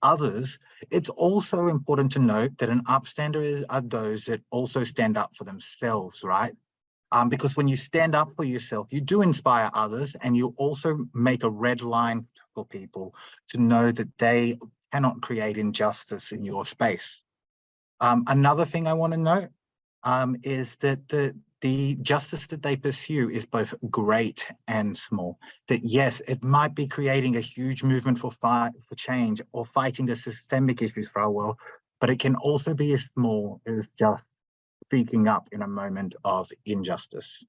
others, it's also important to note that an upstander are those that also stand up for themselves, right? Because when you stand up for yourself, you do inspire others, and you also make a red line for people to know that they cannot create injustice in your space. Another thing I want to note is that the justice that they pursue is both great and small. That yes, it might be creating a huge movement for change or fighting the systemic issues for our world, but it can also be as small as just speaking up in a moment of injustice.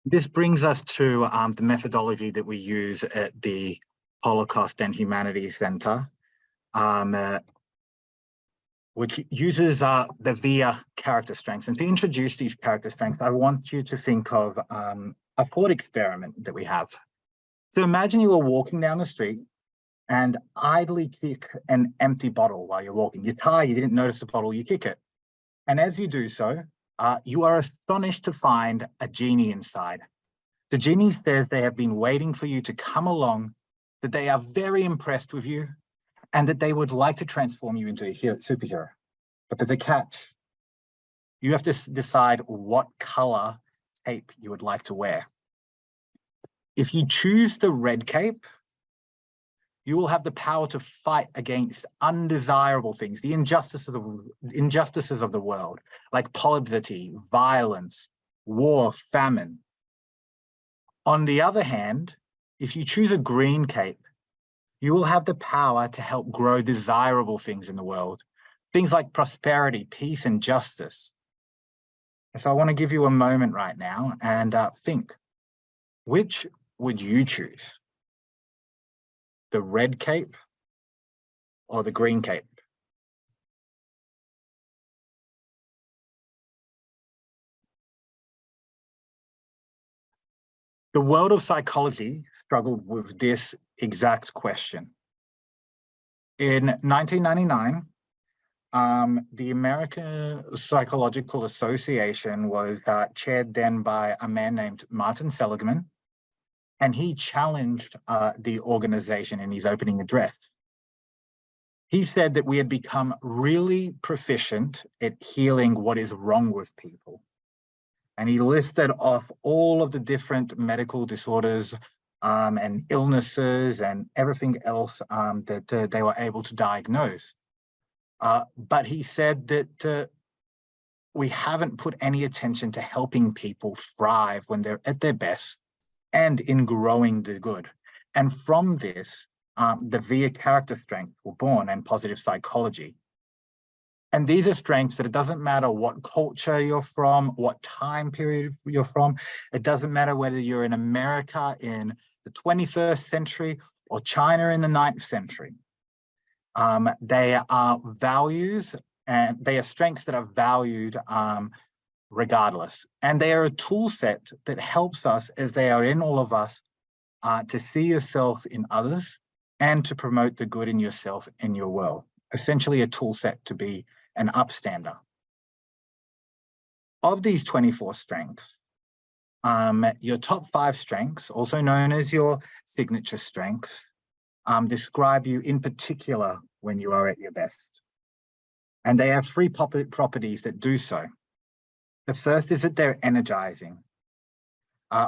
This brings us to the methodology that we use at the Holocaust and Humanities Center, which uses the VIA character strengths. And to introduce these character strengths, I want you to think of a thought experiment that we have. So imagine you were walking down the street and idly kick an empty bottle while you're walking. You're tired, you didn't notice the bottle, you kick it. And as you do so, you are astonished to find a genie inside. The genie says they have been waiting for you to come along, that they are very impressed with you, and that they would like to transform you into a superhero. But there's a catch. You have to decide what color cape you would like to wear. If you choose the red cape, you will have the power to fight against undesirable things, the injustices of the world, like poverty, violence, war, famine. On the other hand, if you choose a green cape, you will have the power to help grow desirable things in the world, things like prosperity, peace, and justice. So I want to give you a moment right now and think, which would you choose? The red cape or the green cape? The world of psychology struggled with this exact question. In 1999, the American Psychological Association was chaired then by a man named Martin Seligman, and he challenged the organization in his opening address. He said that we had become really proficient at healing what is wrong with people. And he listed off all of the different medical disorders and illnesses and everything else that they were able to diagnose. But he said that we haven't put any attention to helping people thrive when they're at their best and in growing the good. And from this, the VIA character strengths were born and positive psychology. And these are strengths that it doesn't matter what culture you're from, what time period you're from. It doesn't matter whether you're in America in the 21st century or China in the 9th century. They are values and they are strengths that are valued regardless. And they are a tool set that helps us, as they are in all of us, to see yourself in others and to promote the good in yourself in your world. Essentially a tool set to be an upstander. Of these 24 strengths, your top 5 strengths, also known as your signature strengths, describe you in particular when you are at your best. And they have 3 properties that do so. The first is that they're energizing.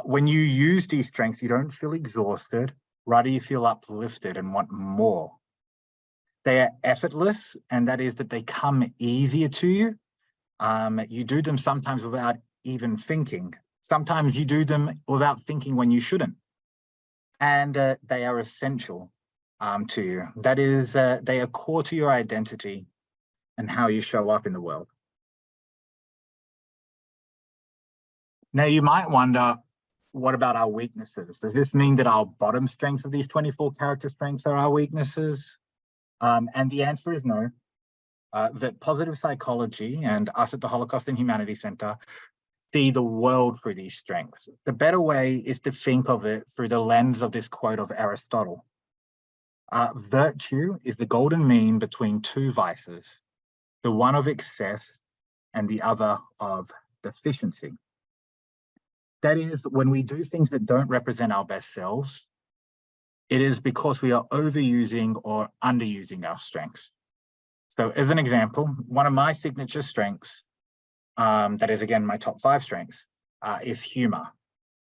When you use these strengths, you don't feel exhausted, rather you feel uplifted and want more. They are effortless, and that is that they come easier to you. You do them sometimes without even thinking. Sometimes you do them without thinking when you shouldn't. And they are essential to you. That is, they are core to your identity and how you show up in the world. Now, you might wonder, what about our weaknesses? Does this mean that our bottom strengths of these 24 character strengths are our weaknesses? And the answer is no. That positive psychology and us at the Holocaust and Humanities Center see the world through these strengths. The better way is to think of it through the lens of this quote of Aristotle. Virtue is the golden mean between 2 vices, the one of excess and the other of deficiency. That is, when we do things that don't represent our best selves, it is because we are overusing or underusing our strengths. So as an example, one of my signature strengths, that is again my top 5 strengths, is humor.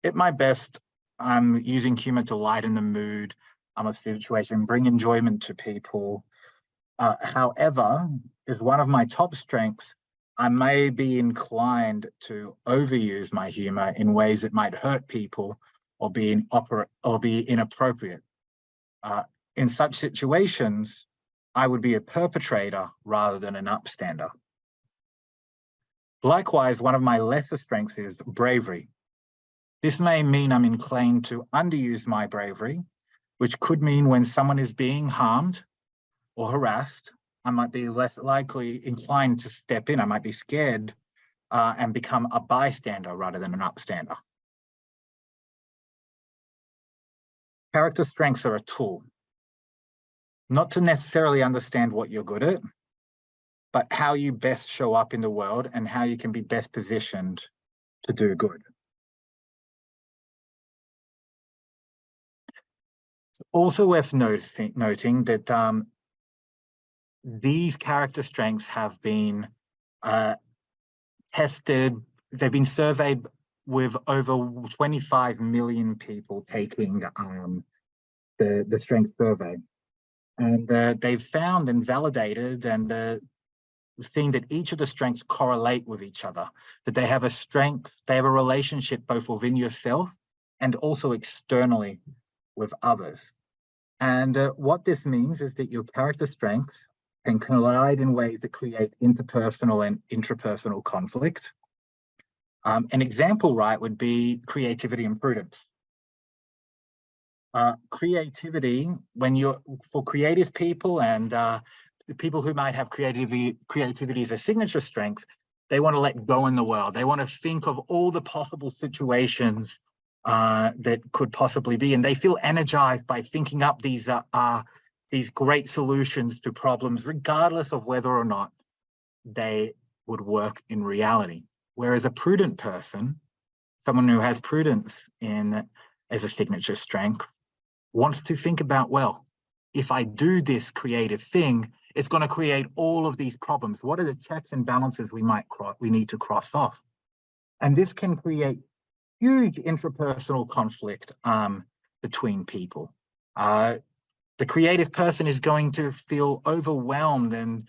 At my best, I'm using humor to lighten the mood of a situation, bring enjoyment to people. However, as one of my top strengths, I may be inclined to overuse my humor in ways that might hurt people or be inappropriate. In such situations, I would be a perpetrator rather than an upstander. Likewise, one of my lesser strengths is bravery. This may mean I'm inclined to underuse my bravery, which could mean when someone is being harmed or harassed, I might be less likely inclined to step in. I might be scared and become a bystander rather than an upstander. Character strengths are a tool, not to necessarily understand what you're good at, but how you best show up in the world and how you can be best positioned to do good. It's also worth noting that these character strengths have been tested. They've been surveyed with over 25 million people taking the strength survey. And they've found and validated and seen that each of the strengths correlate with each other, that they have a strength, they have a relationship both within yourself and also externally with others. And what this means is that your character strengths can collide in ways that create interpersonal and intrapersonal conflict. An example, right, would be creativity and prudence. Creativity, when you're for creative people and the people who might have creativity as a signature strength, they want to let go in the world. They want to think of all the possible situations that could possibly be, and they feel energized by thinking up these great solutions to problems, regardless of whether or not they would work in reality. Whereas a prudent person, someone who has prudence as a signature strength, wants to think about, well, if I do this creative thing, it's going to create all of these problems. What are the checks and balances we need to cross off? And this can create huge intrapersonal conflict between people. The creative person is going to feel overwhelmed and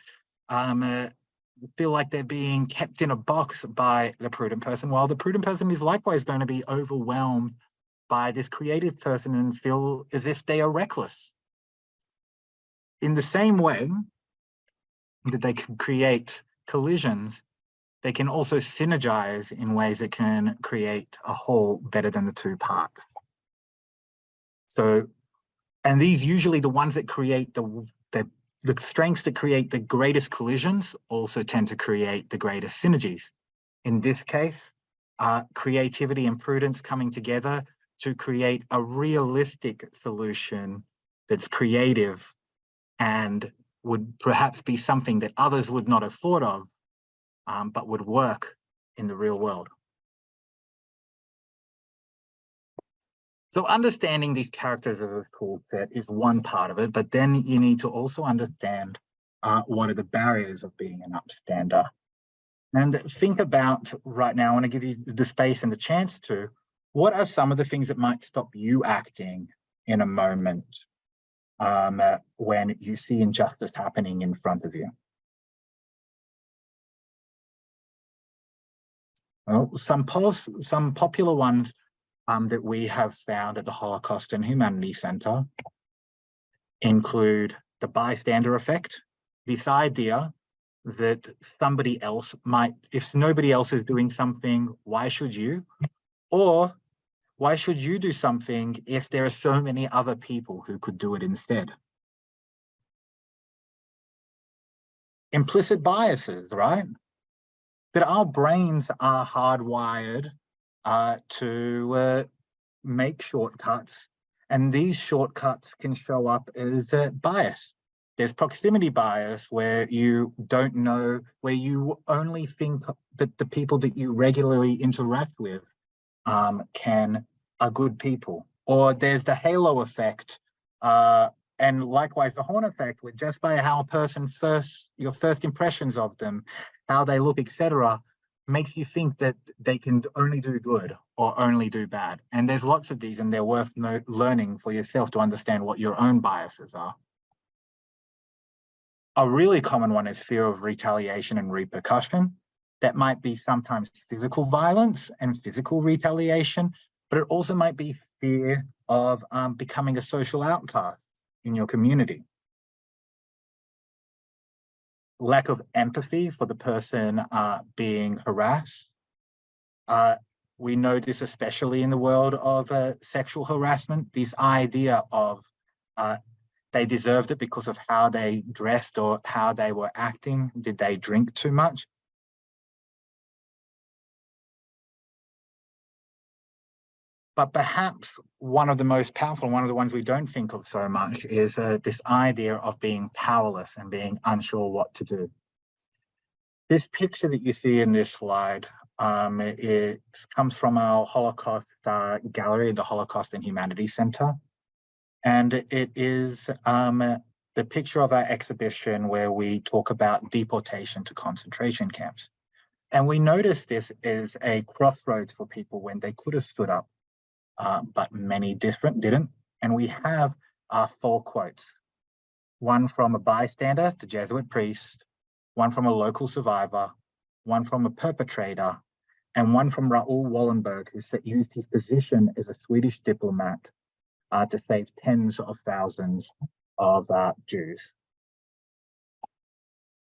feel like they're being kept in a box by the prudent person, while the prudent person is likewise going to be overwhelmed by this creative person and feel as if they are reckless. In the same way that they can create collisions, they can also synergize in ways that can create a whole better than the two parts. So, and these usually the ones that create the strengths that create the greatest collisions also tend to create the greatest synergies. In this case, creativity and prudence coming together to create a realistic solution that's creative and would perhaps be something that others would not have thought of, but would work in the real world. So understanding these characters of a tool set is one part of it, but then you need to also understand what are the barriers of being an upstander. And think about right now, I want to give you the space and the chance to, what are some of the things that might stop you acting in a moment when you see injustice happening in front of you? Well, some popular ones that we have found at the Holocaust and Humanities Center include the bystander effect, this idea that somebody else might, if nobody else is doing something, why should you? Or why should you do something if there are so many other people who could do it instead? Implicit biases, right? That our brains are hardwired to make shortcuts, and these shortcuts can show up as bias. There's proximity bias where you don't know, where you only think that the people that you regularly interact with are good people. Or there's the halo effect, and likewise the horn effect, where just by how a person your first impressions of them, how they look, etc., makes you think that they can only do good or only do bad. And there's lots of these, and they're worth learning for yourself to understand what your own biases are. A really common one is fear of retaliation and repercussion. That might be sometimes physical violence and physical retaliation, but it also might be fear of becoming a social outcast in your community. Lack of empathy for the person being harassed. We know this especially in the world of sexual harassment, this idea of they deserved it because of how they dressed or how they were acting. Did they drink too much? But perhaps one of the most powerful, one of the ones we don't think of so much, is this idea of being powerless and being unsure what to do. This picture that you see in this slide, it comes from our Holocaust gallery, the Holocaust and Humanities Center. And it is the picture of our exhibition where we talk about deportation to concentration camps. And we noticed this is a crossroads for people when they could have stood up, but many didn't. And we have 4 quotes, one from a bystander, the Jesuit priest, one from a local survivor, one from a perpetrator, and one from Raoul Wallenberg, who used his position as a Swedish diplomat to save tens of thousands of Jews.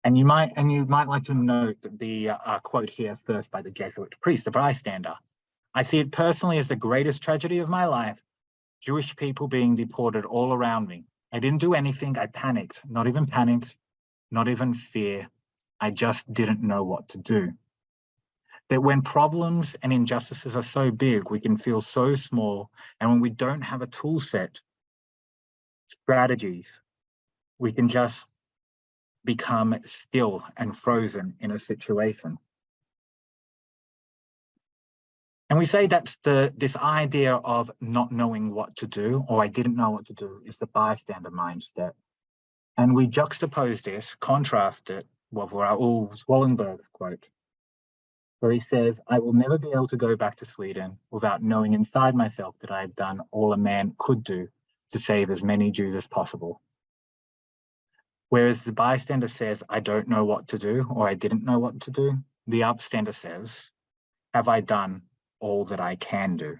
And you might like to note that the quote here first by the Jesuit priest, the bystander. I see it personally as the greatest tragedy of my life, Jewish people being deported all around me. I didn't do anything, I panicked, not even fear. I just didn't know what to do. That when problems and injustices are so big, we can feel so small. And when we don't have a tool set, strategies, we can just become still and frozen in a situation. And we say that's this idea of not knowing what to do, or I didn't know what to do, is the bystander mindset. And we juxtapose this, contrast it with Raoul Wallenberg's quote, where he says, I will never be able to go back to Sweden without knowing inside myself that I had done all a man could do to save as many Jews as possible. Whereas the bystander says, I don't know what to do, or I didn't know what to do, the upstander says, have I done all that I can do?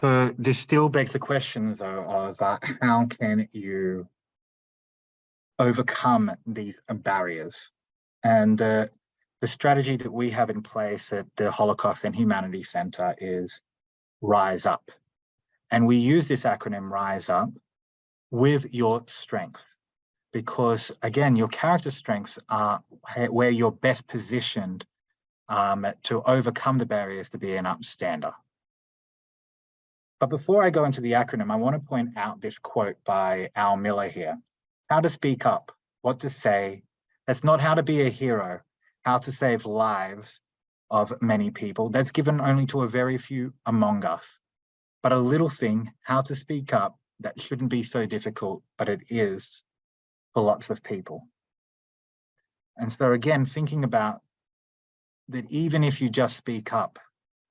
So this still begs the question, though, of how can you overcome these barriers? And the strategy that we have in place at the Holocaust and Humanities Center is Rise Up. And we use this acronym Rise Up with your strength, because again, your character strengths are where you're best positioned to overcome the barriers to be an upstander. But before I go into the acronym, I want to point out this quote by Al Miller here. How to speak up, what to say. That's not how to be a hero, how to save lives of many people. That's given only to a very few among us. But a little thing, how to speak up, that shouldn't be so difficult, but it is for lots of people. And so again, thinking about that, even if you just speak up,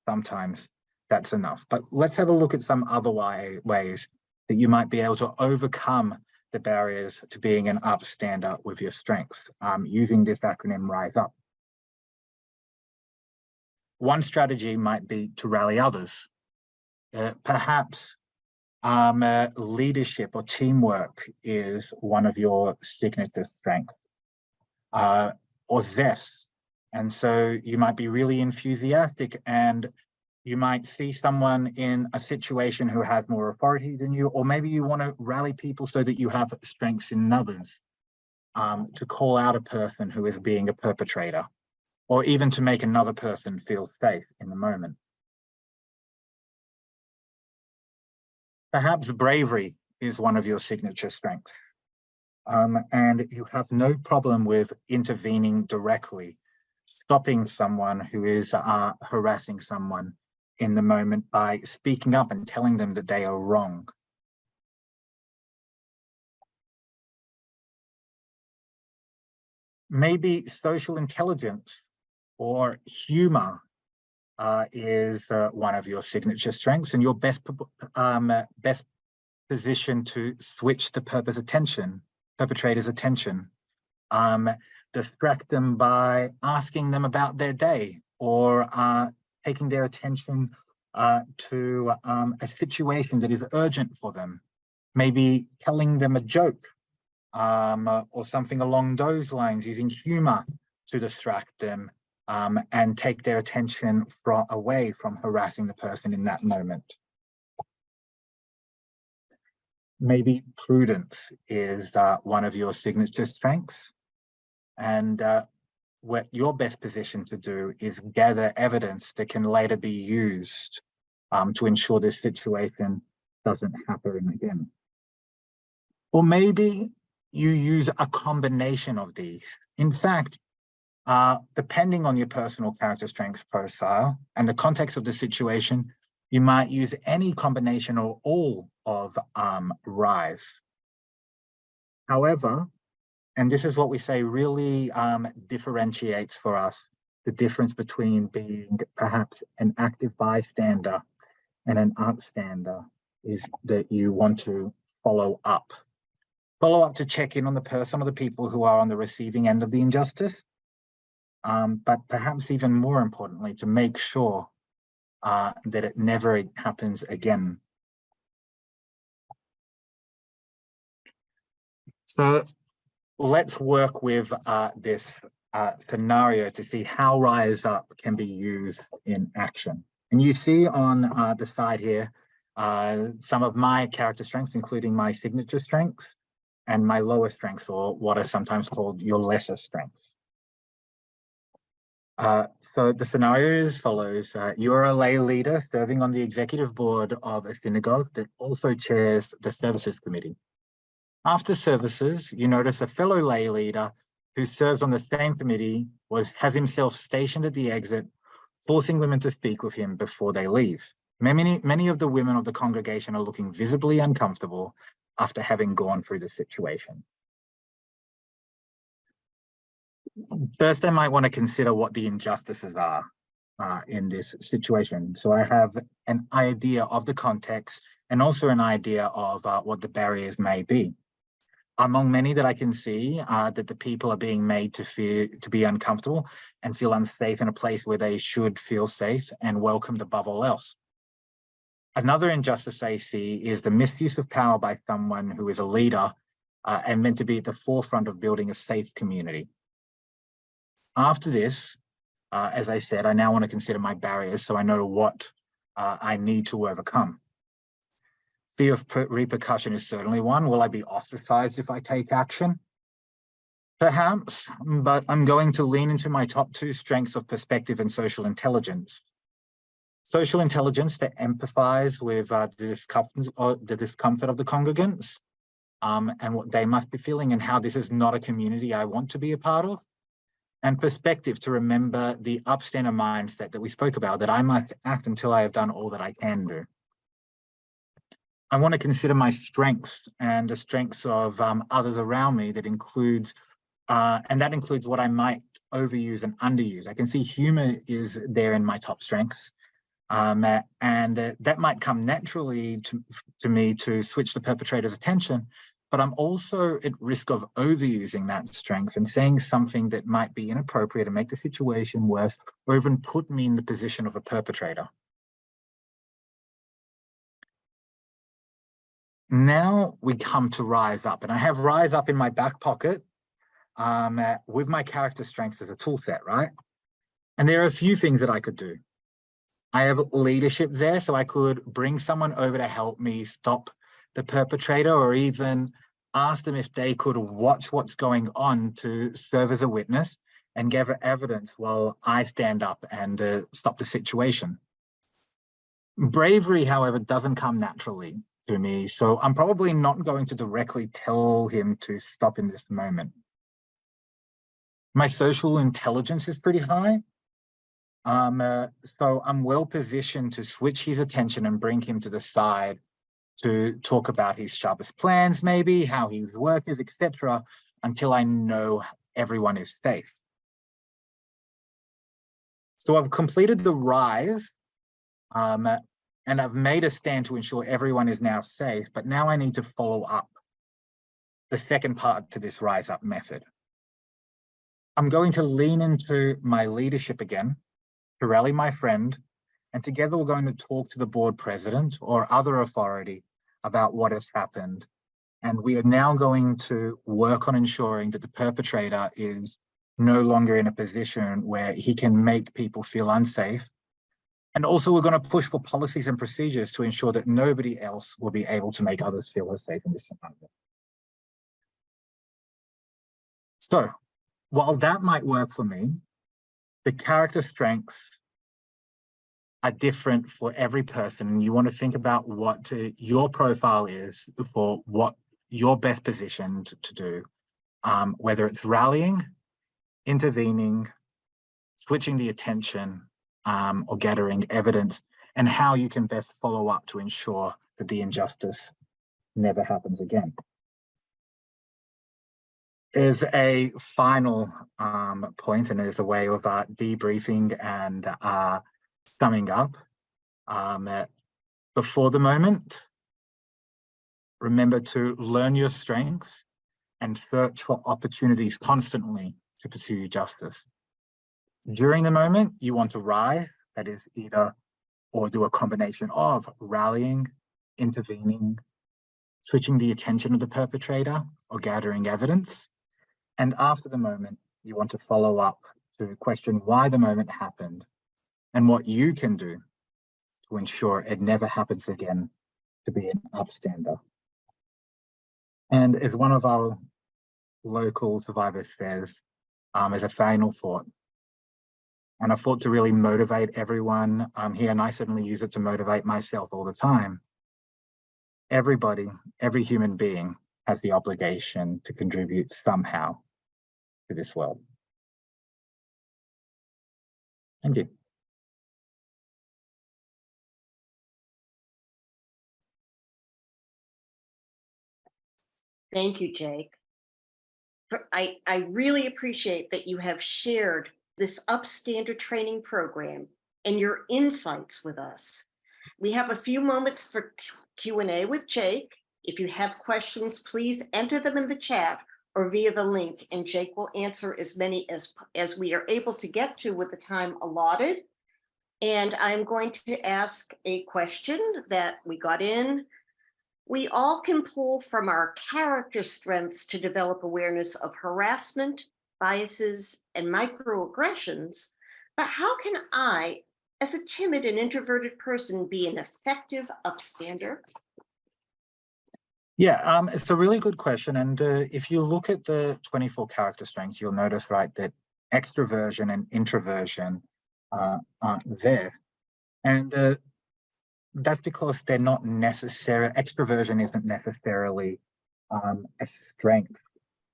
sometimes that's enough. But let's have a look at some other ways that you might be able to overcome the barriers to being an upstander with your strengths, using this acronym Rise Up. One strategy might be to rally others. Perhaps leadership or teamwork is one of your signature strengths, or zest. And so you might be really enthusiastic, and you might see someone in a situation who has more authority than you, or maybe you want to rally people so that you have strengths in others, to call out a person who is being a perpetrator, or even to make another person feel safe in the moment. Perhaps bravery is one of your signature strengths, and you have no problem with intervening directly, stopping someone who is harassing someone in the moment by speaking up and telling them that they are wrong. Maybe social intelligence or humor is one of your signature strengths, and your best position to switch the perpetrator's attention, distract them by asking them about their day, or taking their attention to a situation that is urgent for them, maybe telling them a joke, or something along those lines, using humor to distract them and take their attention away from harassing the person in that moment. maybe prudence is one of your signature strengths. And what you're best positioned to do is gather evidence that can later be used to ensure this situation doesn't happen again. Or maybe you use a combination of these. In fact, depending on your personal character strengths profile and the context of the situation, you might use any combination or all of RISE. However, and this is what we say really differentiates for us the difference between being perhaps an active bystander and an upstander, is that you want to follow up. Follow up to check in on the person or the people who are on the receiving end of the injustice, but perhaps even more importantly, to make sure that it never happens again. So let's work with this scenario to see how Rise Up can be used in action. And you see on the side here, some of my character strengths, including my signature strengths and my lower strengths, or what are sometimes called your lesser strengths. So the scenario is as follows. You are a lay leader serving on the executive board of a synagogue that also chairs the services committee. After services, you notice a fellow lay leader who serves on the same committee has himself stationed at the exit, forcing women to speak with him before they leave. Many of the women of the congregation are looking visibly uncomfortable after having gone through the situation. First, I might want to consider what the injustices are in this situation. So I have an idea of the context and also an idea of what the barriers may be. Among many that I can see, that the people are being made to be uncomfortable and feel unsafe in a place where they should feel safe and welcomed above all else. Another injustice I see is the misuse of power by someone who is a leader and meant to be at the forefront of building a safe community. After this, as I said, I now want to consider my barriers so I know what I need to overcome. Fear of repercussion is certainly one. Will I be ostracized if I take action? Perhaps, but I'm going to lean into my top two strengths of perspective and social intelligence. Social intelligence to empathize with the discomfort of the congregants and what they must be feeling and how this is not a community I want to be a part of. And perspective to remember the upstander mindset that we spoke about, that I must act until I have done all that I can do. I want to consider my strengths and the strengths of others around me that includes, and that includes what I might overuse and underuse. I can see humor is there in my top strengths. And that might come naturally to me to switch the perpetrator's attention, but I'm also at risk of overusing that strength and saying something that might be inappropriate and make the situation worse, or even put me in the position of a perpetrator. Now we come to Rise Up, and I have Rise Up in my back pocket with my character strengths as a tool set, right? And there are a few things that I could do. I have leadership there, so I could bring someone over to help me stop the perpetrator, or even ask them if they could watch what's going on to serve as a witness and gather evidence while I stand up and stop the situation. Bravery, however, doesn't come naturally to me, so I'm probably not going to directly tell him to stop in this moment. My social intelligence is pretty high. So I'm well positioned to switch his attention and bring him to the side to talk about his sharpest plans, maybe how his work is, etc., until I know everyone is safe. So I've completed the rise, and I've made a stand to ensure everyone is now safe, but now I need to follow up the second part to this rise up method. I'm going to lean into my leadership again to rally my friend, and together we're going to talk to the board president or other authority about what has happened. And we are now going to work on ensuring that the perpetrator is no longer in a position where he can make people feel unsafe, And also we're going to push for policies and procedures to ensure that nobody else will be able to make others feel unsafe in this environment. So while that might work for me, the character strengths are different for every person. And you want to think about what your profile is for what you're best positioned to do, whether it's rallying, intervening, switching the attention, or gathering evidence, and how you can best follow up to ensure that the injustice never happens again. Is a final point, and as a way of debriefing and summing up. Before the moment, remember to learn your strengths and search for opportunities constantly to pursue justice. During the moment, you want to rise, that is either or do a combination of rallying, intervening, switching the attention of the perpetrator, or gathering evidence. And after the moment, you want to follow up to question why the moment happened and what you can do to ensure it never happens again to be an upstander. And as one of our local survivors says, as a final thought, and a thought to really motivate everyone here, and I certainly use it to motivate myself all the time. Everybody, every human being has the obligation to contribute somehow to this world. Thank you. Thank you, Jake. I really appreciate that you have shared this upstander training program and your insights with us. We have a few moments for Q&A with Jake. If you have questions, please enter them in the chat or via the link, and Jake will answer as many as we are able to get to with the time allotted. And I'm going to ask a question that we got in. We all can pull from our character strengths to develop awareness of harassment, biases, and microaggressions, but how can I, as a timid and introverted person, be an effective upstander? Yeah, it's a really good question. And if you look at the 24 character strengths, you'll notice, right, that extroversion and introversion aren't there. And that's because they're not necessary. Extroversion isn't necessarily a strength,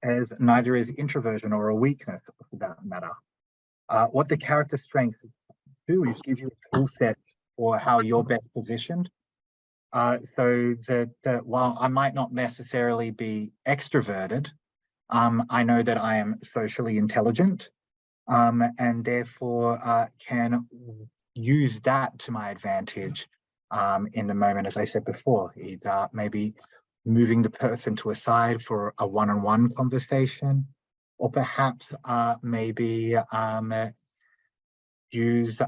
as neither is introversion or a weakness for that matter. What the character strengths do is give you a tool set for how you're best positioned. So that while I might not necessarily be extroverted, I know that I am socially intelligent, and therefore can use that to my advantage in the moment, as I said before, either maybe moving the person to a side for a one-on-one conversation, or perhaps maybe use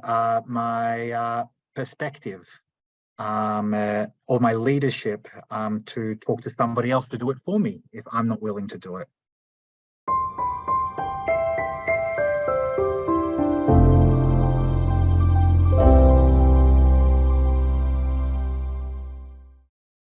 my perspective or my leadership to talk to somebody else to do it for me if I'm not willing to do it.